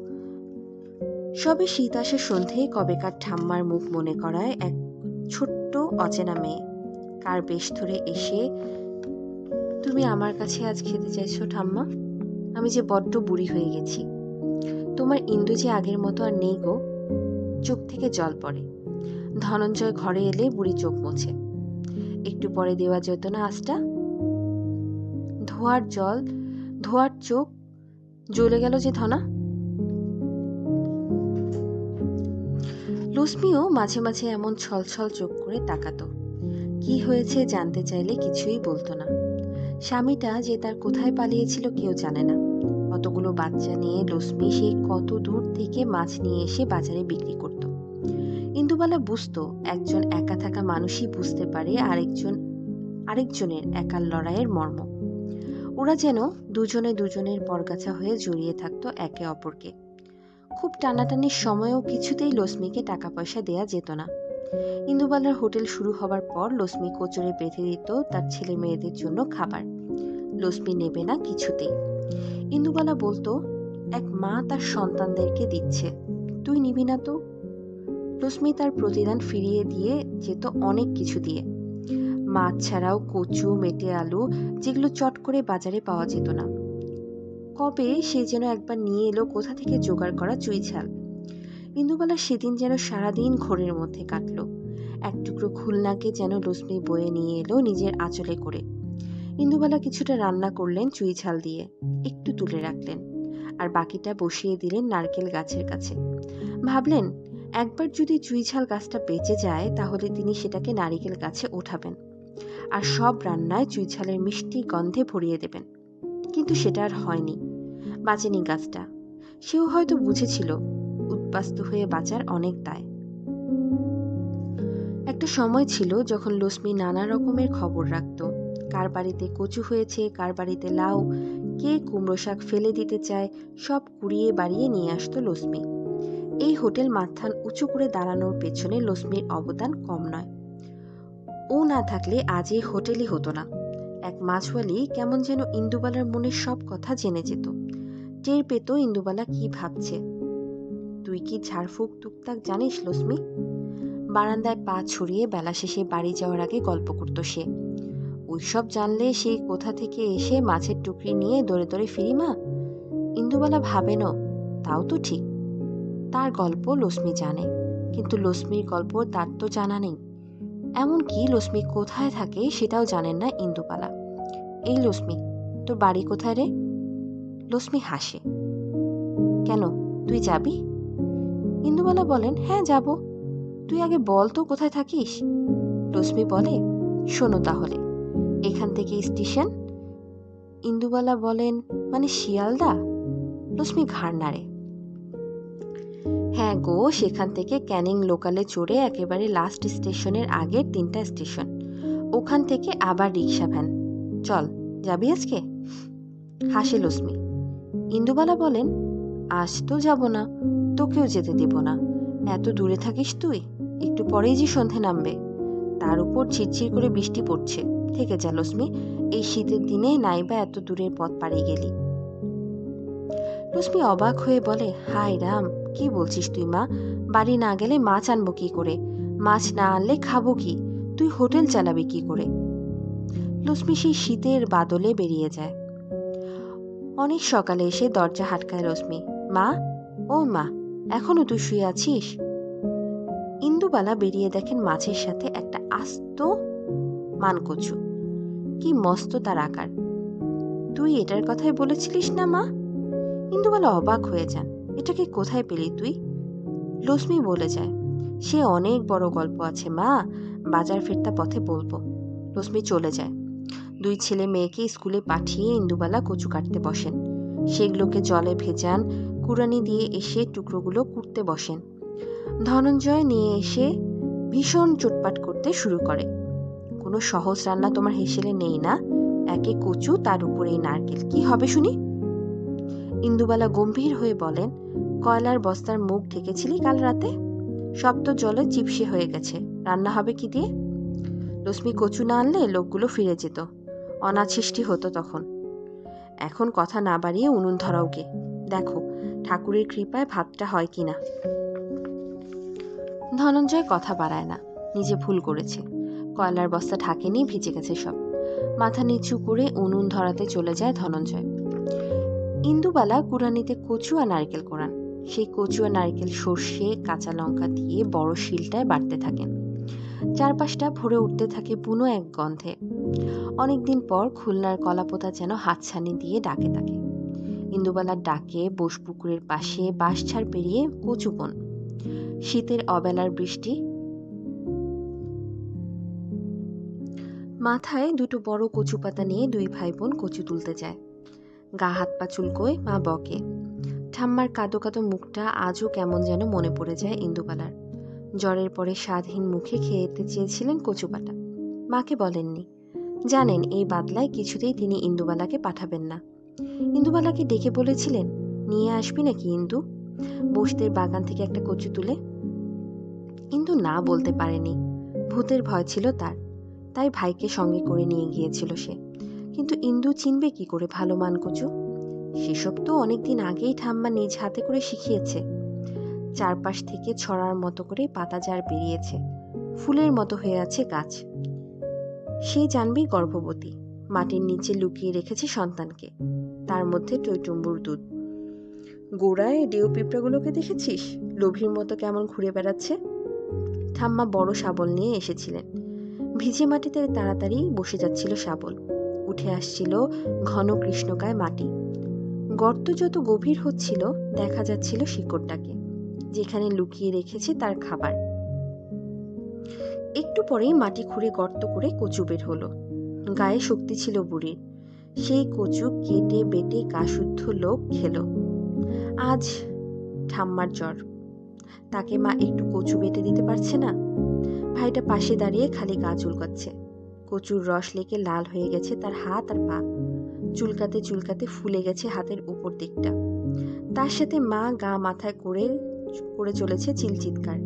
সবে শীত আসে সন্ধে কবেকার ঠাম্মার মুখ মনে করায় এক ছোট্ট অচেনা মেয়ে। কার বেশ ধরে এসে, তুমি আমার কাছে আজ খেতে চাইছো ঠাম্মা? আমি যে বড্ড বুড়ি হয়ে গেছি। তোমার ইন্দু যে আগের মতো আর নেই গো। চোখ থেকে জল পড়ে। ধনঞ্জয় ঘরে এলে বুড়ি চোখ মোছে। একটু পরে দেওয়া যেত না আঁচটা? ধোয়ার চোখ জ্বলে গেল যে ধনা। লুসমিও মাঝে মাঝে এমন ছলছল চোখ করে তাকাতো। কি হয়েছে জানতে চাইলে কিছুই বলতো না। স্বামীটা যে তার কোথায় পালিয়েছিল কেউ জানে না। অতগুলো বাচ্চা নিয়ে লুসমি সেই কত দূর থেকে মাছ নিয়ে এসে বাজারে বিক্রি করত। ইন্দুবালা বুঝতো একজন একা থাকা মানুষই বুঝতে পারে আরেকজনের একার লড়াইয়ের মর্ম। ওরা যেন দুজনে দুজনের পরগাছা হয়ে জড়িয়ে থাকতো একে অপরকে। খুব টানাটানির সময়ও কিছুতেই লুসমিকে টাকা পয়সা দেয়া যেত না। ইন্দুবালার হোটেল শুরু হবার পর লুসমি কোচরে বেঁধে দিত তার ছেলে মেয়েদের জন্য খাবার। লুসমি নেবে না কিছুতেই। ইন্দুবালা বলতো, এক মা তার সন্তানদেরকে দিচ্ছে, তুই নিবি না তো? লুসমি তার প্রতিদান ফিরিয়ে দিয়ে যেত অনেক কিছু দিয়ে। মাছ ছাড়াও কচু, মেটে আলু, যেগুলো চট করে বাজারে পাওয়া যেত না। কবে সে যেন একবার নিয়ে এলো কোথা থেকে জোগাড় করা চুই ঝাল। ইন্দুবালা সেদিন যেন সারাদিন ঘোরের মধ্যে কাটলো। এক টুকরো খুলনাকে যেন লুসমি বয়ে নিয়ে এলো নিজের আঁচলে করে। ইন্দুবালা কিছুটা রান্না করলেন চুই ঝাল দিয়ে, একটু তুলে রাখলেন, আর বাকিটা বসিয়ে দিলেন নারকেল গাছের কাছে। ভাবলেন, একবার যদি চুই ঝাল গাছটা বেঁচে যায় তাহলে তিনি সেটাকে নারিকেল গাছে ওঠাবেন আর সব রান্নায় চুই ঝালের মিষ্টি গন্ধে ভরিয়ে দেবেন। কিন্তু সেটা আর হয়নি, বাঁচেনি গাছটা। সেও হয়তো বুঝেছিল উদ্বাস্তু হয়ে বাঁচার অনেক দায়। একটা সময় ছিল যখন লুসমি নানা রকমের খবর রাখত। কার বাড়িতে কচু হয়েছে, কার বাড়িতে লাউ, কে কুমড়ো শাক ফেলে দিতে চায়, সব কুড়িয়ে বাড়িয়ে নিয়ে আসতো লুসমি। এই হোটেল মাথান উঁচু করে দাঁড়ানোর পেছনে লুসমির অবদান কম নয়। ও না থাকলে আজ এই হোটেলই হতো না। এক মাছওয়ালি কেমন যেন ইন্দুবালার মনের সব কথা জেনে যেত, টের পেত ইন্দুবালা কি ভাবছে। তুই কি ঝাড়ফুঁক টুকটাক জানিস লুসমি? বারান্দায় পা ছড়িয়ে বেলা শেষে বাড়ি যাওয়ার আগে গল্প করত সে। ওইসব জানলে সেই কোথা থেকে এসে মাছের টুকরি নিয়ে দৌড়ে দৌড়ে ফিরি মা। ইন্দুবালা ভাবেন, তাও তো ঠিক, তার গল্প লুসমি জানে, কিন্তু লুসমির গল্প তার তো জানা নেই। এমনকি লুসমি কোথায় থাকে সেটাও জানেন না ইন্দুবালা। এই লুসমি, তোর বাড়ি কোথায় রে? লুসমি হাসে। কেন, তুই যাবি? ইন্দুবালা বলেন, হ্যাঁ যাব। তুই আগে বল তো কোথায় থাকিস। লুসমি বলে, শোনো তাহলে, এখান থেকে স্টেশন। ইন্দুবালা বলেন, মানে শিয়ালদা? লুসমি ঘাড় নাড়ে। হ্যাঁ গো, সেখান থেকে ক্যানিং লোকালে চড়ে একেবারে লাস্ট স্টেশনের আগের 3টা স্টেশন, ওখান থেকে আবার রিক্সা ভ্যান। চল, যাবি আজকে? হাসে লুসমি। ইন্দুবালা বলেন, আজ তো যাব না, তোকেও যেতে দেব না। এত দূরে থাকিস তুই, একটু পরেই যে সন্ধে নামবে, তার উপর ঝিরঝির করে বৃষ্টি পড়ছে। থেকে যা লুসমি, এই শীতের দিনে নাইবা এত দূরের পথ পাড়িয়ে গেলি। লুসমি অবাক হয়ে বলে, হায় রাম, কি বলছিস তুই মা? বাড়ি না গেলে মাছ আনবো কি করে? মাছ না আনলে খাবো কি? তুই হোটেল চালাবি কি করে? লুসমি সেই শীতের বাদলে বেরিয়ে যায়। অনেক সকালে এসে দরজা হাটকায় লুসমি। মা, ও মা, এখনো তুই শুয়ে আছিস? ইন্দুবালা বেরিয়ে দেখেন মাছের সাথে একটা আস্ত মানকচু। কি মস্ত তার আকার! তুই এটার কথাই বলেছিলিস না মা? ইন্দুবালা অবাক হয়ে যান। এটাকে কোথায় পেলি তুই? লক্ষ্মী বলে যায়, সে অনেক বড় গল্প আছে মা, বাজার ফেরতা পথে বলবো। লক্ষ্মী চলে যায়। দুই ছেলে মেয়েকে স্কুলে পাঠিয়ে ইন্দুবালা কচু কাটতে বসেন। সেগুলোকে জলে ভেজান, কুড়ানি দিয়ে এসে টুকরোগুলো কুটতে বসেন। ধনঞ্জয় নিয়ে এসে ভীষণ চটপাট করতে শুরু করে। কোনো সহজ রান্না তোমার হেসেলে নেই না? একে কচু, তার উপরে এই নারকেল, কি হবে শুনি? ইন্দুবালা গম্ভীর হয়ে বলেন, কয়লার বস্তার মুখ ঢেকেছিলি কাল রাতে? সব তো জলে চিপসে হয়ে গেছে, রান্না হবে কি দিয়ে? লক্ষ্মী কচু না আনলে লোকগুলো ফিরে যেত, অনাছিষ্টি হতো তখন। এখন কথা না বাড়িয়ে উনুন ধরাও গে, দেখো ঠাকুরের কৃপায় ভাতটা হয় কিনা। ধনঞ্জয় কথা বাড়ায় না, নিজে ভুল করেছে। কয়লার বস্তা ঢাকেনি, ভিজে গেছে সব। মাথা নিচু করে উনুন ধরাতে চলে যায় ধনঞ্জয়। ইন্দুবালা কুড়ানিতে কচু আর নারকেল কোড়ান। সেই কচু আর নারকেল সর্ষে কাঁচা লঙ্কা দিয়ে বড় শিলটায় বাটতে থাকেন। চারপাশটা ভরে উঠতে থাকে বুনো এক গন্ধে। অনেকদিন পর খুলনার কলাপোতা যেন হাতছানি দিয়ে ডাকে তাকে। ইন্দুবালার ডাকে বোসপুকুরের পাশে বাঁশঝাড় পেরিয়ে কচু বন। শীতের অবেলার বৃষ্টি, মাথায় দুটো বড় কচু পাতা নিয়ে দুই ভাই বোন কচু তুলতে যায়। গা হাত পা চুলকোয়, মা বকে। ঠাম্মার কাদো কাদো মুখটা আজও কেমন যেন মনে পড়ে যায় ইন্দুবালার। জ্বরের পরে স্বাদহীন মুখে খেতে চেয়েছিলেন কচু পাতা, মাকে বলেননি। জানেন এই বাদলায় কিছুতেই তিনি ইন্দুবালাকে পাঠাবেন না। ইন্দুবালাকে ডেকে বলেছিলেন, নিয়ে আসবি নাকি ইন্দু, বসতের বাগান থেকে একটা কচু তুলে? ইন্দু না বলতে পারেনি, ভূতের ভয় ছিল তার, তাই ভাইকে সঙ্গে করে নিয়ে গিয়েছিল সে। কিন্তু ইন্দু চিনবে কি করে ভালো মান কচু? সেসব তো অনেকদিন আগেই ঠাম্মা নিজ হাতে করে শিখিয়েছে। চারপাশ থেকে ছড়ার মতো করে পাতা জার বেরিয়েছে, ফুলের মতো হয়ে আছে গাছ। সে জানবেই গর্ভবতী, মাটির নিচে লুকিয়ে রেখেছে সন্তানকে, তার মধ্যে টইটুম্বুর দুধ। গোড়ায় ডেউ পিঁপড়াগুলোকে দেখেছিস, লোভীর মতো কেমন ঘুরে বেড়াচ্ছে? ঠাম্মা বড় শাবল নিয়ে এসেছিলেন। ভিজে মাটিতে তাড়াতাড়ি বসে যাচ্ছিল শাবল, উঠে আসছিল ঘন কৃষ্ণকায় মাটি। গর্ত যত গভীর হচ্ছিল দেখা যাচ্ছিল শিকড়টাকে, যেখানে লুকিয়ে রেখেছে তার খাবার। একটু পরেই মাটি খুঁড়ে গর্ত করে কচু বের হলো। গায়ে শক্তি ছিল বুড়ির, সেই কচু কেটে বেটে গা শুদ্ধ লোক খেলো। আজ ঠাম্মার জ্বর, তাকে মা একটু কচু বেটে দিতে পারছে না। ভাইটা পাশে দাঁড়িয়ে খালি গা চুলকাচ্ছে। কচুর রস লেগে লাল হয়ে গেছে তার হাত আর পা, চুলকাতে চুলকাতে ফুলে গেছে হাতের উপর দিকটা। তার সাথে মা গা মাথায় করে করে চলেছে চিলচিৎকার।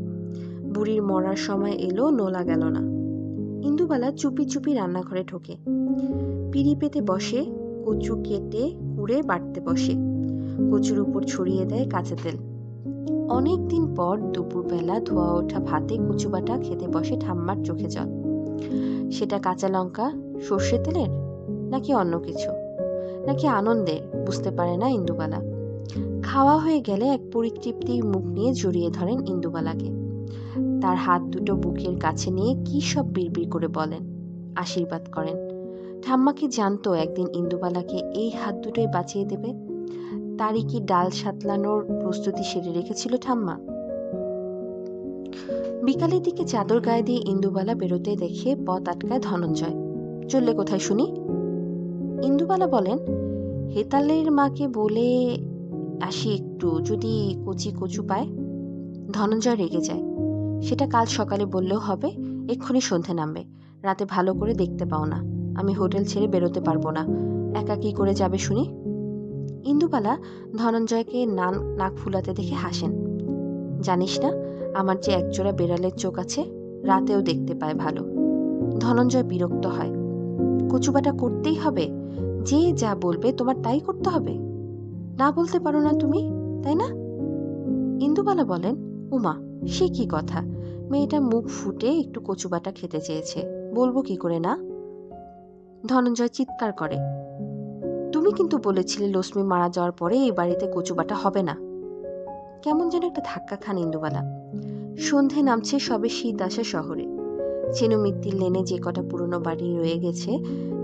বুড়ির মরার সময় এলো, নোলা গেল না। ইন্দুবালা চুপি চুপি রান্নাঘরে ঢোকে, পিঁড়ি পেতে বসে, কচু কেটে কুড়ে বাটতে বসে, কচুর উপর ছড়িয়ে দেয় কাঁচা তেল। অনেকদিন পর দুপুরবেলা ধোয়া ওঠা ভাতে কচু বাটা খেতে বসে ঠাম্মার চোখে জল। সেটা কাঁচা লঙ্কা সর্ষে তেলের, নাকি অন্য কিছু, নাকি আনন্দের, বুঝতে পারে না ইন্দুবালা। খাওয়া হয়ে গেলে এক পরিতৃপ্তির মুখ নিয়ে জড়িয়ে ধরেন ইন্দুবালাকে। তার হাত দুটো বুকের কাছে নিয়ে কি সব বিড়বিড় করে বলেন, আশীর্বাদ করেন। ঠাম্মা কি জানতো একদিন ইন্দুবালাকে এই হাত দুটোই বাঁচিয়ে দেবে? তারই কি ডাল সাতলানোর প্রস্তুতি সেরে রেখেছিল ঠাম্মা? বিকালের দিকে চাদর গায়ে দিয়ে ইন্দুবালা বেরোতে দেখে পথ আটকায় ধনঞ্জয়। চললে কোথায় শুনি? ইন্দুবালা বলেন, হেতালের মাকে বলে আসি একটু, যদি কচি কচু পায়। ধনঞ্জয় রেগে যায়। সেটা কাল সকালে বললেও হবে, এক্ষুনি সন্ধে নামবে, রাতে ভালো করে দেখতে পাও না। আমি হোটেল ছেড়ে বেরোতে পারবো না, একা কি করে যাবে শুনি? ইন্দুবালা ধনঞ্জয়কে নাক ফুলাতে দেখে হাসেন। জানিস না, আমার যে একজোড়া বেড়ালের চোখ আছে, রাতেও দেখতে পায় ভালো। ধনঞ্জয় বিরক্ত হয়। কচুবাটা করতেই হবে, যে যা বলবে তোমার তাই করতে হবে? না বলতে পারো না তুমি, তাই না? ইন্দুবালা বলেন, উমা, সে কি কথা, মেয়েটা মুখ ফুটে একটু কচুবাটা খেতে চেয়েছে, বলবো কি করে না? ধনঞ্জয় চিৎকার করে, তুমি কিন্তু বলেছিলে লক্ষ্মী মারা যাওয়ার পরে এই বাড়িতে কচুবাটা হবে না, কেমন যেন একটা ধাক্কা খান ইন্দুবালা। সন্ধে নামছে, সবে শীত আসা শহরে। চেনুমিত্তির লেনে যে কটা পুরনো বাড়ি রয়ে গেছে,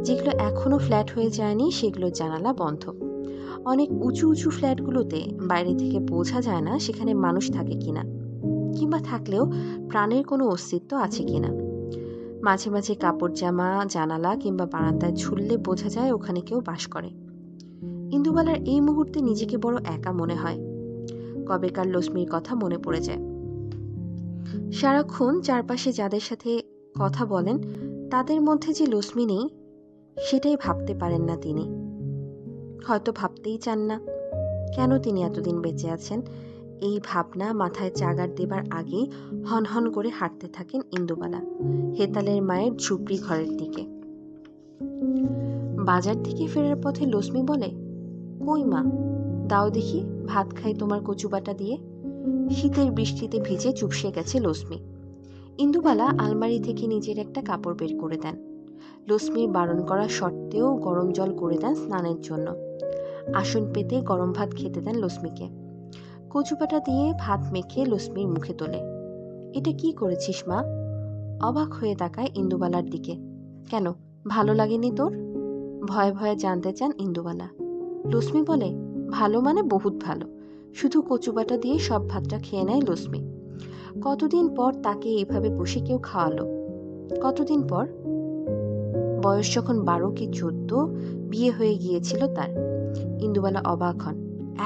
যেগুলো এখনো ফ্ল্যাট হয়ে যায়নি, সেগুলোর জানালা বন্ধ। অনেক উঁচু উঁচু ফ্ল্যাটগুলোতে বাইরে থেকে বোঝা যায় না সেখানে মানুষ থাকে কিনা, কিংবা থাকলেও প্রাণের কোনো অস্তিত্ব আছে কিনা। মাঝে মাঝে কাপড় জামা জানালা কিংবা বারান্দায় ঝুললে বোঝা যায় ওখানে কেউ বাস করে। ইন্দুবালার এই মুহূর্তে নিজেকে বড় একা মনে হয়। কবেকার লক্ষ্মীর কথা মনে পড়ে যায়। সারাক্ষণ চারপাশে যাদের সাথে কথা বলেন, তাদের মধ্যে যে লক্ষ্মী নেই, সেটাই ভাবতে পারেন না তিনি। হয়তো ভাবতেই চান না। কেন তিনি এতদিন বেঁচে আছেন, এই ভাবনা মাথায় চাগার দেবার আগেই হনহন করে হাঁটতে থাকেন ইন্দুবালা হেতালের মায়ের ঝুপড়ি ঘরের দিকে। বাজার থেকে ফেরার পথে লক্ষ্মী বলে, কই মা, দাও দেখি, ভাত খাই তোমার কচুবাটা দিয়ে। শীতের বৃষ্টিতে ভিজে চুপসে গেছে লক্ষ্মী। ইন্দুবালা আলমারি থেকে নিজের একটা কাপড় বের করে দেন। লক্ষ্মীর বারণ করা সত্ত্বেও গরম জল করে দেন স্নানের জন্য। আসন পেতে গরম ভাত খেতে দেন লক্ষ্মীকে। কচুপাটা দিয়ে ভাত মেখে লক্ষ্মীর মুখে তোলে। এটা কি করেছিস মা? অবাক হয়ে তাকায় ইন্দুবালার দিকে। কেন, ভালো লাগেনি তোর? ভয়ে ভয়ে জানতে চান ইন্দুবালা। লক্ষ্মী বলে, ভালো মানে বহুত ভালো। শুধু কচুবাটা দিয়ে সব ভাতটা খেয়ে নেয় লক্ষ্মী। কতদিন পর তাকে এইভাবে বসে কেউ খাওয়ালো। কতদিন পর? বয়স যখন 12 কি 14, বিয়ে হয়ে গিয়েছিল তার। ইন্দুবালা অবাক হন,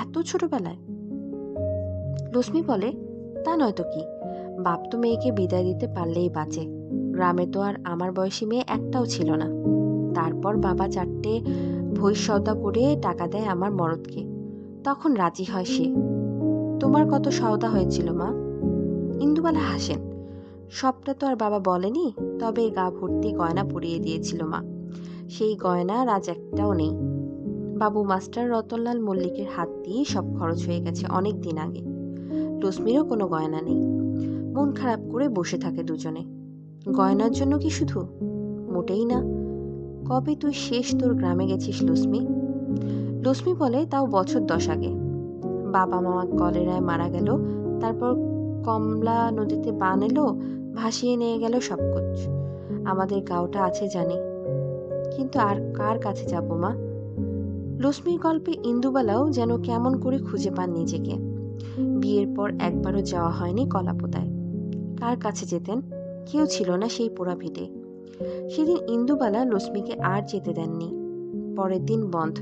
এত ছোটবেলায়? লক্ষ্মী বলে, তা নয়তো কি, বাপ তো মেয়েকে বিদায় দিতে পারলেই বাঁচে। গ্রামে তো আর আমার বয়সী মেয়ে একটাও ছিল না। তারপর বাবা 4টে ভৈষ সওদা করে টাকা দেয় আমার মরদকে, তখন রাজি হয় সে। তোমার কত সওদা হয়েছিল মা? ইন্দুবালা হাসেন। সবটা তো আর বাবা বলেনি, তবে গা ভর্তি গয়না পরিয়ে দিয়েছিল মা। সেই গয়না আজ একটাও নেই। বাবু মাস্টার রতনলাল মল্লিকের হাত দিয়ে সব খরচ হয়ে গেছে অনেক দিন আগে। লক্ষ্মীরও কোনো গয়না নেই। মন খারাপ করে বসে থাকে দুজনে। গয়নার জন্য কি শুধু? মোটেই না। কবে তুই শেষ তোর গ্রামে গেছিস লক্ষ্মী? লক্ষ্মী বলে, তাও বছর 10 আগে। বাবা মা কলেরায় মারা গেল, তারপর কমলা নদীতে বান এলো, ভাসিয়ে নিয়ে গেল সবকুছ। আমাদের গাঁওটা আছে জানি, কিন্তু আর কার কাছে যাব মা? লক্ষ্মীর গল্পে ইন্দুবালাও যেন কেমন করে খুঁজে পান নিজেকে। বিয়ের পর একবারও যাওয়া হয়নি কলাপোতায়। কার কাছে যেতেন? কেউ ছিল না সেই পোড়া ভিটে। সেদিন ইন্দুবালা লক্ষ্মীকে আর যেতে দেননি। পরের দিন বন্ধ।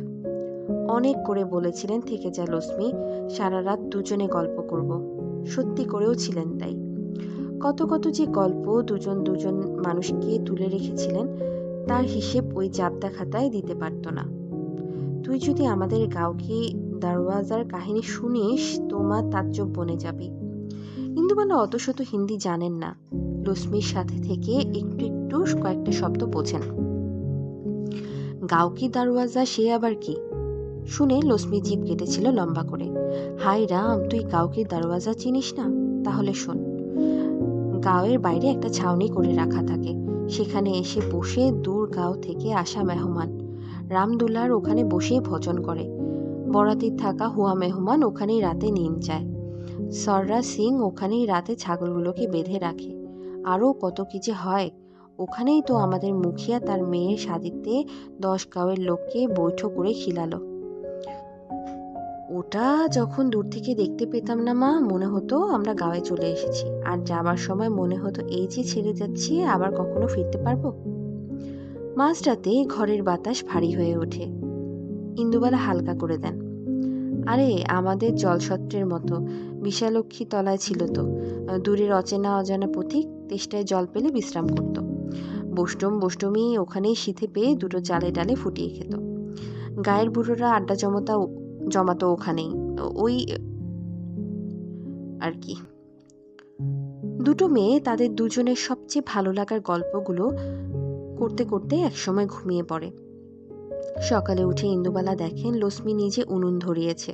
অনেক করে বলেছিলেন, থেকে যা লক্ষ্মী, সারা রাত দুজনে গল্প করব। সত্যি করেও ছিলেন তাই। কত কত যে গল্প দুজন দুজন মানুষকে তুলে রেখেছিলেন, তার হিসেব ওই জাবদা খাতায় দিতে পারত না। তুই যদি আমাদের গাঁওকে দারওয়াজার কাহিনী শুনিস, তোমার তাজ্জব বনে যাবে। ইন্দুবালা অত শত হিন্দি জানেন না। লক্ষ্মীর সাথে থেকে একটু একটু কয়েকটা শব্দ বোঝেন। গাঁও কি দারওয়াজা, সে আবার কি? শুনে লক্ষ্মী জিভ কেটেছিল লম্বা করে। হাই রাম, তুই গাঁওকে দারওয়াজা চিনিস না? তাহলে শোন। গাঁওয়ের বাইরে একটা ছাউনি করে রাখা থাকে। সেখানে এসে বসে দূর গাঁও থেকে আসা মেহমান। রামদুলার ওখানে বসেই ভজন করে। বরাতির থাকা হুয়া মেহমান ওখানেই রাতে নিম চায়। সররা সিং ওখানেই রাতে ছাগলগুলোকে বেঁধে রাখে। আরও কত কি যে হয়। ওখানেই তো আমাদের মুখিয়া তার মেয়ের শাদিতে 10 গাঁওয়ের লোককে বৈঠক করে খিলালো। ওটা যখন দূর থেকে দেখতে পেতাম না মা, মনে হতো আমরা গাঁয়ে চলে এসেছি। আর যাবার সময় মনে হতো, এই যে ছেড়ে যাচ্ছি, আবার কখনো ফিরতে পারবো? মাঝরাতে ঘরের বাতাস ভারী হয়ে ওঠে। ইন্দুবালা হালকা করে দেন। আরে আমাদের জলসত্রের মতো। বিশালক্ষী তলায় ছিল তো। দূরের অচেনা অজানা পথিক তেষ্টায় জল পেলে বিশ্রাম করত। বষ্টমী ওখানেই শীতে পেয়ে দুটো চালে ডালে ফুটিয়ে খেত। গায়ের বুড়োরা আড্ডা জমাতো ওখানেই। ওই আর কি। দুটো মেয়ে তাদের দুজনের সবচেয়ে ভালো লাগার গল্পগুলো করতে করতে একসময় ঘুমিয়ে পড়ে। সকালে উঠে ইন্দুবালা দেখেন লক্ষ্মী নিজে উনুন ধরিয়েছে।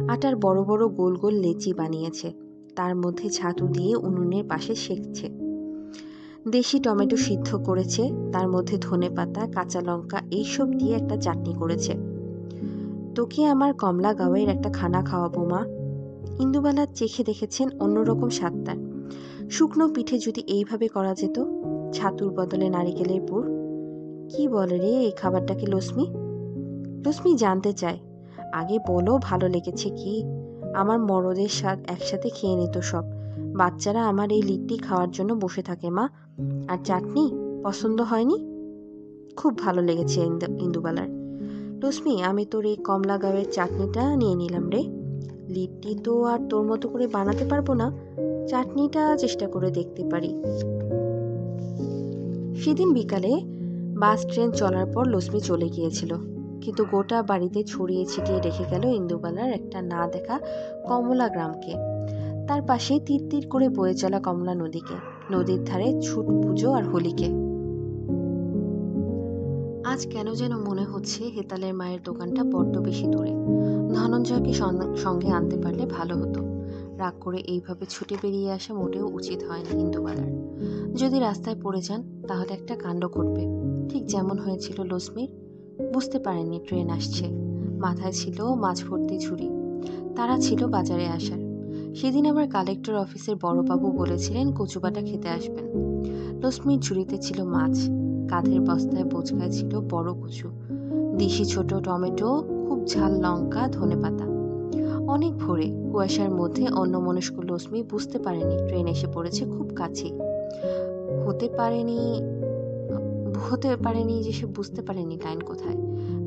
আটার বড় বড় গোল গোল লেচি বানিয়েছে। তার মধ্যে ছাতু দিয়ে উনুনের পাশে সেঁকছে। দেশি টমেটো সিদ্ধ করেছে, তার মধ্যে ধনেপাতা, কাঁচা লঙ্কা এইসব দিয়ে একটা চাটনি করেছে। তোকে আমার কমলা গাঁওয়ের একটা খানা খাওয়াবো মা। ইন্দুবালা চেখে দেখেছেন অন্যরকম স্বাদ তার। শুকনো পিঠে যদি এইভাবে করা যেত, ছাতুর বদলে নারিকেলের পুর। কি বলে রে এই খাবারটাকে লক্ষ্মী? লক্ষ্মী জানতে চায়। আগে বলো ভালো লেগেছে কি? আমার মরদের স্বাদ একসাথে খেয়ে নিত সব। বাচ্চারা আমার এই লিট্টি খাওয়ার জন্য বসে থাকে মা। আর চাটনি পছন্দ হয়নি? খুব ভালো লেগেছে ইন্দুবালার। লক্ষ্মী, আমি তোর এই কমলা গাঁয়ের চাটনিটা নিয়ে নিলাম রে। লিট্টি তো আর তোর মতো করে বানাতে পারবো না, চাটনিটা চেষ্টা করে দেখতে পারি। সেদিন বিকালে বাস ট্রেন চলার পর লক্ষ্মী চলে গিয়েছিল, কিন্তু গোটা বাড়িতে ছড়িয়ে ছিটিয়ে রেখে গেল ইন্দুবালার একটা না দেখা কমলা গ্রামকে, তার পাশে তীর তীর করে বয়ে চলা কমলা নদীকে, নদীর ধারে ছুট পুজো আর হোলিকে। আজ কেন যেন মনে হচ্ছে হেতালের মায়ের দোকানটা বড্ড বেশি দূরে। ধনঞ্জয়কে সঙ্গে আনতে পারলে ভালো হতো। রাগ করে এইভাবে ছুটে বেরিয়ে আসা মোটেও উচিত হয়নি ইন্দুবালার। যদি রাস্তায় পড়ে যান তাহলে একটা কাণ্ড ঘটবে, ঠিক যেমন হয়েছিল লক্ষ্মীর। বুঝতে পারেননি ট্রেন আসছে, মাথায় ছিল মাছ ভর্তি ঝুড়ি, তারা ছিল বাজারে আসার। সেদিন আবার কালেক্টর অফিসের বড়বাবু বলেছিলেন কচুবাটা খেতে আসবেন। লক্ষ্মীর ঝুড়িতে ছিল মাছ, কাঁধের বস্তায় বোঝকায় ছিল বড় কচু, দেশি ছোট টমেটো, খুব ঝাল লঙ্কা, ধনেপাতা। অনেক ভোরে কুয়াশার মধ্যে অন্যমনস্ক লক্ষ্মী বুঝতে পারেনি ট্রেন এসে পড়েছে খুব কাছেই। হতে পারেনি যে সে বুঝতে পারেনি লাইন কোথায়,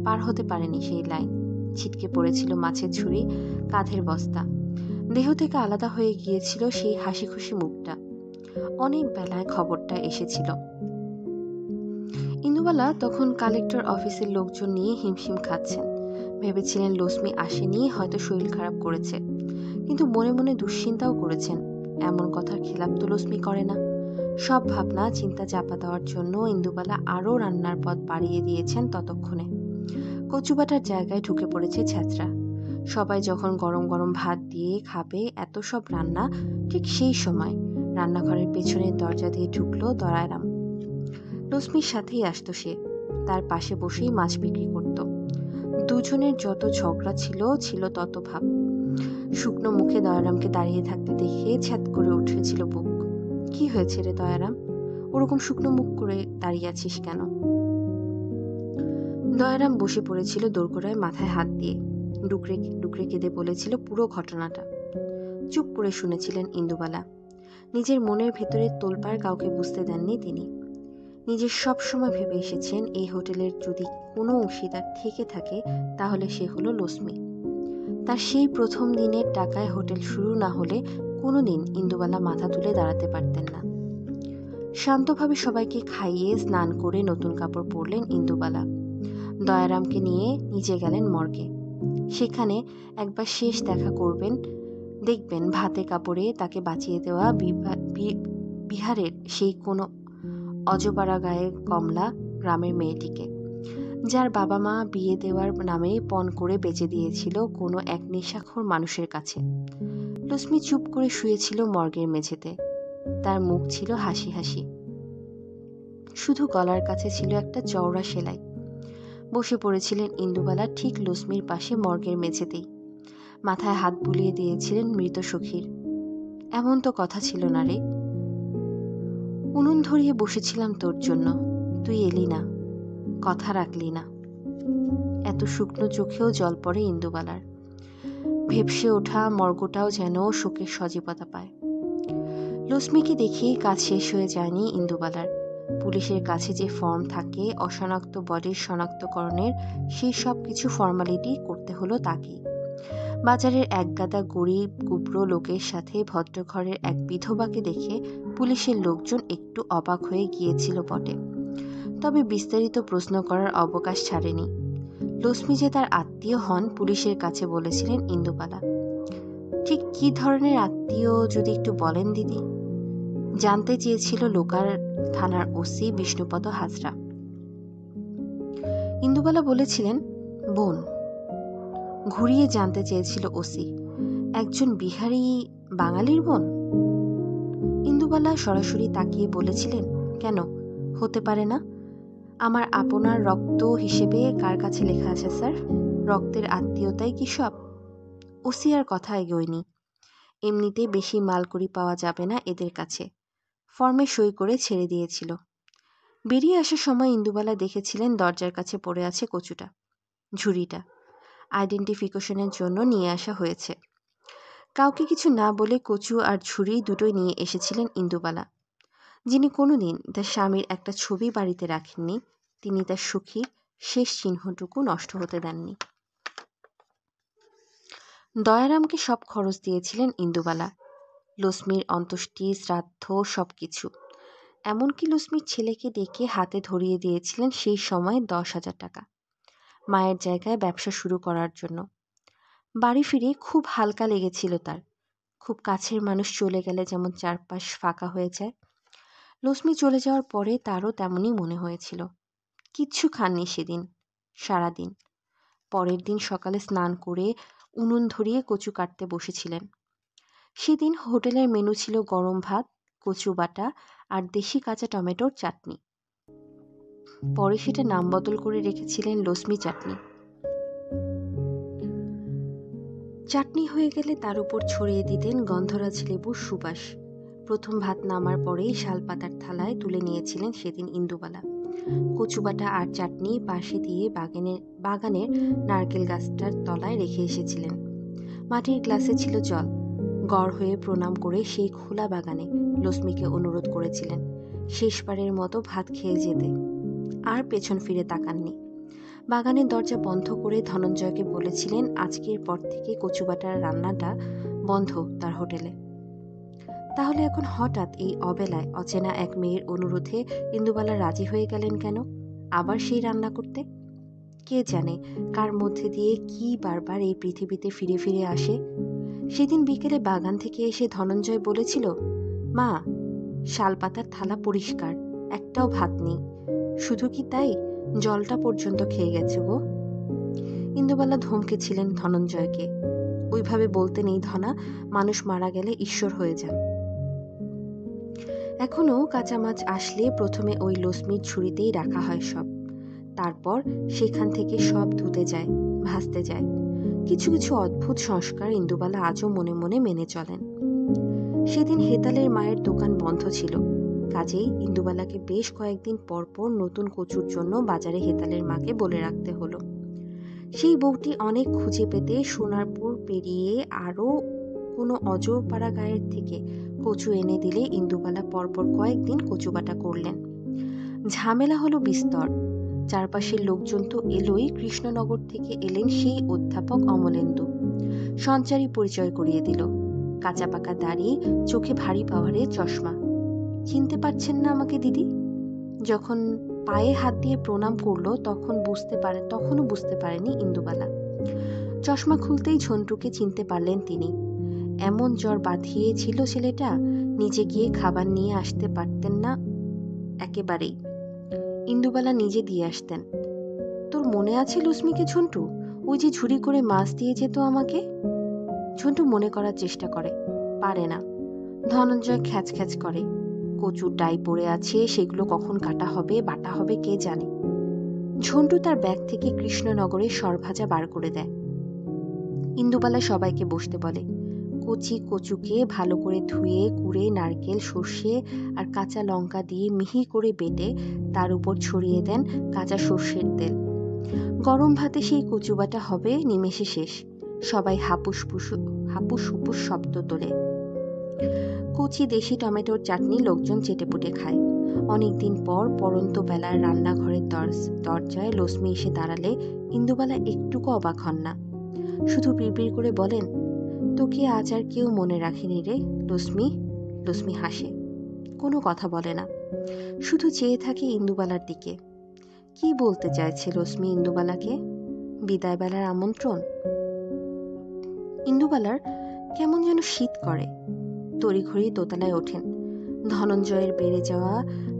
পার হতে পারেনি সেই লাইন। ছিটকে পড়েছিল মাছের ঝুড়ি, কাঁধের বস্তা। দেহ থেকে আলাদা হয়ে গিয়েছিল সেই হাসি খুশি মুখটা। অনেক বেলায় খবরটা এসেছিল। ইন্দুবালা তখন কালেক্টর অফিসের লোকজন নিয়ে হিমশিম খাচ্ছেন। ভেবেছিলেন লক্ষ্মী আসেনি, হয়তো শরীর খারাপ করেছে, কিন্তু মনে মনে দুশ্চিন্তাও করেছেন। এমন কথার খেলাপ তো লক্ষ্মী করে না। সব ভাবনা চিন্তা চাপা দেওয়ার জন্য ইন্দুবালা আরও রান্নার পথ বাড়িয়ে দিয়েছেন। ততক্ষণে কচুবাটার জায়গায় ঢুকে পড়েছে ছ্যাঁচড়া। সবাই যখন গরম গরম ভাত দিয়ে খাবে এত সব রান্না, ঠিক সেই সময় রান্নাঘরের পেছনের দরজা দিয়ে ঢুকলো দয়ারাম। লক্ষ্মীর সাথেই আসতো সে, তার পাশে বসেই মাছ বিক্রি করত। দুজনের যত ঝগড়া ছিল তত ভাব। শুকনো মুখে দয়ারামকে দাঁড়িয়ে থাকতে দেখে ছ্যাদ করে উঠেছিল বুক। কি হয়েছে রে দয়ারাম, ওরকম শুকনো মুখ করে দাঁড়িয়ে আছিস কেন? দয়ারাম বসে পড়েছিল দোরগোড়ায় মাথায় হাত দিয়ে, ডুকরে ডুকরে কেঁদে বলেছিল পুরো ঘটনাটা। চুপ করে শুনেছিলেন ইন্দুবালা। নিজের মনের ভেতরে তোলপাড় কাউকে বুঝতে দেননি তিনি। নিজের সব সময় ভেবে এসেছেন এই হোটেলের যদি কোনো অংশীদার থেকে থাকে তাহলে সে হলো লক্ষ্মী। তার সেই প্রথম দিনের টাকায় হোটেল শুরু না হলে কোনোদিন ইন্দুবালা মাথা তুলে দাঁড়াতে পারতেন না। শান্তভাবে সবাইকে খাইয়ে স্নান করে নতুন কাপড় পরলেন ইন্দুবালা। দয়ারামকে নিয়ে নিজে গেলেন মর্গে। সেখানে একবার শেষ দেখা করবেন, দেখবেন ভাতে কাপড়ে তাকে বাঁচিয়ে দেওয়া বিহারের সেই কোনো অজপাড়া গায়ে কমলা গ্রামের মেয়েটিকে, যার বাবা মা বিয়ে দেওয়ার নামে পণ করে বেঁচে দিয়েছিল কোনো এক নেশাখোর মানুষের কাছে। লক্ষ্মী চুপ করে শুয়েছিল মর্গের মেঝেতে, তার মুখ ছিল হাসি হাসি, শুধু গলার কাছে ছিল একটা চওড়া সেলাই। বসে পড়েছিলেন ইন্দুবালা ঠিক লক্ষ্মীর পাশে মর্গের মেঝেতেই, মাথায় হাত বুলিয়ে দিয়েছিলেন মৃত সখীর। এমন তো কথা ছিল না রে, উনুন ধরিয়ে বসেছিলাম তোর জন্য, তুই এলি না, কথা রাখলি না। এত শুকনো চোখেও জল পড়ে ইন্দুবালার। ভেপসে ওঠা মর্গটাও যেন শোকের সজীবতা পায়। লক্ষ্মীকে দেখেই কাজ শেষ হয়ে যায়নি ইন্দুবালার। পুলিশের কাছে যে ফর্ম থাকে অশনাক্ত বডির শনাক্তকরণের, সেই সব কিছু ফর্মালিটি করতে হলো তাকেই। বাজারের একগাদা গরিব গুবরো লোকের সাথে ভদ্রঘরের এক বিধবাকে দেখে পুলিশের লোকজন একটু অবাক হয়ে গিয়েছিল বটে, তবে বিস্তারিত প্রশ্ন করার অবকাশ ছাড়েনি। লক্ষ্মী যে তার আত্মীয় হন পুলিশের কাছে বলেছিলেন ইন্দুবালা। ঠিক কি ধরনের আত্মীয় যদি একটু বলেন দিদি, জানতে চেয়েছিল লোকাল থানার ওসি বিষ্ণুপদ হাজরা। ইন্দুবালা বলেছিলেন বোন। ঘুরিয়ে জানতে চেয়েছিল ওসি, একজন বিহারি বাঙালির বোন? ইন্দুবালা সরাসরি তাকিয়ে বলেছিলেন, কেন হতে পারে না? আমার আপনার রক্ত হিসেবে কার কাছে লেখা আছে স্যার? রক্তের আত্মীয়তাই কি সব? ওসি আর কথা এগোয়নি। এমনিতেই বেশি মালকড়ি পাওয়া যাবে না এদের কাছে। ফর্মে সই করে ছেড়ে দিয়েছিল। বেরিয়ে আসার সময় ইন্দুবালা দেখেছিলেন দরজার কাছে পড়ে আছে কচুটা, ঝুড়িটা। আইডেন্টিফিকেশনের জন্য নিয়ে আসা হয়েছে। কাউকে কিছু না বলে কচু আর ঝুড়ি দুটোই নিয়ে এসেছিলেন ইন্দুবালা। যিনি কোনোদিন তার স্বামীর একটা ছবি বাড়িতে রাখেননি, তিনি তার সুখীর শেষ চিহ্নটুকু নষ্ট হতে দেননি। দয়ারামকে সব খরচ দিয়েছিলেন ইন্দুবালা, লক্ষ্মীর অন্ত্যেষ্টি, শ্রাদ্ধ, সব কিছু। এমনকি লক্ষ্মীর ছেলেকে ডেকে হাতে ধরিয়ে দিয়েছিলেন সেই সময় 10,000 টাকা, মায়ের জায়গায় ব্যবসা শুরু করার জন্য। বাড়ি ফিরে খুব হালকা লেগেছিল তার। খুব কাছের মানুষ চলে গেলে যেমন চারপাশ ফাঁকা হয়ে যায়, লক্ষ্মী চলে যাওয়ার পরে তারও তেমনই মনে হয়েছিল। কিচ্ছু খাননি সেদিন সারাদিন। পরের দিন সকালে স্নান করে উনুন ধরিয়ে কচু কাটতে বসেছিলেন। সেদিন হোটেলের মেনু ছিল গরম ভাত, কচু বাটা আর দেশি কাঁচা টমেটোর চাটনি। পরে সেটা নাম বদল করে রেখেছিলেন লক্ষ্মী চাটনি। চাটনি হয়ে গেলে তার উপর ছড়িয়ে দিতেন গন্ধরাজ লেবুর সুবাস। প্রথম ভাত নামার পরেই শালপাতার থালায় তুলে নিয়েছিলেন সেদিন ইন্দুবালা। কচুবাটা আর চাটনি পাশে দিয়ে বাগানের নারকেল গাছটার তলায় রেখে এসেছিলেন। মাটির গ্লাসে ছিল জল। গড় হয়ে প্রণাম করে সেই খোলা বাগানে লক্ষ্মীকে অনুরোধ করেছিলেন শেষবারের মতো ভাত খেয়ে যেতে। আর পেছন ফিরে তাকাননি। বাগানের দরজা বন্ধ করে ধনঞ্জয়কে বলেছিলেন আজকের পর থেকে কচুবাটার রান্নাটা বন্ধ তার হোটেলে। তাহলে এখন হঠাৎ এই অবেলায় অচেনা এক মেয়ের অনুরোধে ইন্দুবালা রাজি হয়ে গেলেন কেন আবার সেই রান্না করতে? কে জানে কার মধ্যে দিয়ে কি বারবার এই পৃথিবীতে ফিরে ফিরে আসে। সেদিন বিকেলে বাগান থেকে এসে ধনঞ্জয় বলেছিল, মা, শালপাতার থালা পরিষ্কার, একটাও ভাত নেই। শুধু কি তাই, জলটা পর্যন্ত খেয়ে গেছে গো। ইন্দুবালা ধমকেছিলেন ধনঞ্জয়কে, ওইভাবে বলতে নেই ধনা, মানুষ মারা গেলে ঈশ্বর হয়ে যান। এখনো কাঁচা মাছ আসলে প্রথমে ওই লক্ষ্মীর ঝুড়িতেই রাখা হয় সব। তারপর সেখান থেকে সব ধুতে যায়, ভাসতে যায়। কিছু কিছু অদ্ভুত সংস্কার ইন্দুবালা আজও মনে মনে মেনে চলেন। সেদিন হেতালের মায়ের দোকান বন্ধ ছিল, কাজেই ইন্দুবালাকে বেশ কয়েকদিন পর পর নতুন কচুর জন্য বাজারে হেতালের মাকে বলে রাখতে হলো। সেই বউটি অনেক খুঁজে পেতে সোনারপুর পেরিয়ে আরও কোনো অজপাড়া গায়ের থেকে কচু এনে দিলে ইন্দুবালা পরপর কয়েকদিন কচুবাটা করলেন। ঝামেলা হলো বিস্তর। চারপাশের লোকজন তো এলোই, কৃষ্ণনগর থেকে এলেন সেই অধ্যাপক অমলেন্দু। সঞ্চারী পরিচয় করিয়ে দিল। কাঁচা পাকা দাড়ি, চোখে ভারী পাওয়ারের চশমা। চিনতে পারছেন না আমাকে দিদি? যখন পায়ে হাত দিয়ে প্রণাম করলো তখনও বুঝতে পারেনি ইন্দুবালা। চশমা খুলতেই ঝন্টুকে চিনতে পারলেন তিনি। এমন জ্বর বাঁধিয়েছিল ছেলেটা, নিজে গিয়ে খাবার নিয়ে আসতে পারতেন না একেবারেই। ইন্দুবালা নিজে দিয়ে আসতেন। তোর মনে আছে লক্ষ্মীকে ঝন্টু? ওই যে ঝুড়ি করে মাছ দিয়ে যেত আমাকে। ঝন্টু মনে করার চেষ্টা করে, পারে না। ধনঞ্জয় খ্যাচ খ্যাচ করে, কচুর ডাই পড়ে আছে, সেগুলো কখন কাটা হবে বাটা হবে কে জানে। ঝন্টু তার ব্যাগ থেকে কৃষ্ণনগরের সরভাজা বার করে দেয়। ইন্দুবালা সবাইকে বসতে বলে। কচি কচুকে ভালো করে ধুয়ে কুড়ে নারকেল, সর্ষে আর কাঁচা লঙ্কা দিয়ে মিহি করে বেটে তার উপর ছড়িয়ে দেন কাঁচা সর্ষের তেল। গরম ভাতে সেই কচু বাটা হবে নিমেষে শেষ। সবাই হাপুস হুপুস শব্দ তোলে। কচি দেশি টমেটোর চাটনি লোকজন চেটেপুটে খায়। অনেকদিন পর পরন্ত বেলার রান্নাঘরের দরজায় লক্ষ্মী এসে দাঁড়ালে ইন্দুবালা একটুকু অবাক হন না। শুধু বিড়বিড় করে বলেন, তোকে আজ আর কেউ মনে রাখেনি রে লক্ষ্মী। লক্ষ্মী হাসে, কোনো কথা বলে না, শুধু চেয়ে থাকে ইন্দুবালার দিকে। কি বলতে চাইছে লক্ষ্মী ইন্দুবালাকে? বিদায় বেলার আমন্ত্রণ? ইন্দুবালার কেমন যেন শীত করে। তড়িঘড়ি দোতলায় ওঠেন। ধনঞ্জয়ের বেড়ে যাওয়া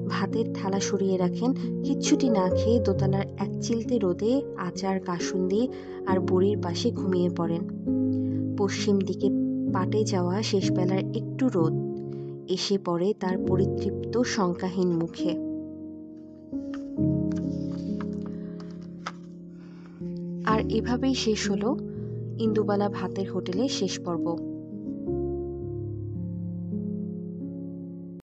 ভাতের থালা সরিয়ে রাখেন। কিচ্ছুটি না খেয়ে দোতলার এক চিলতে রোদে আচার, কাসুন্দি আর বড়ির পাশে ঘুমিয়ে পড়েন। পশ্চিম দিকে পাটে যাওয়া শেষবেলার একটু রোদ এসে পড়ে তার পরিতৃপ্ত শঙ্কাহীন মুখে। আর এভাবেই শেষ হলো ইন্দুবালা ভাতের হোটেলে শেষ পর্ব।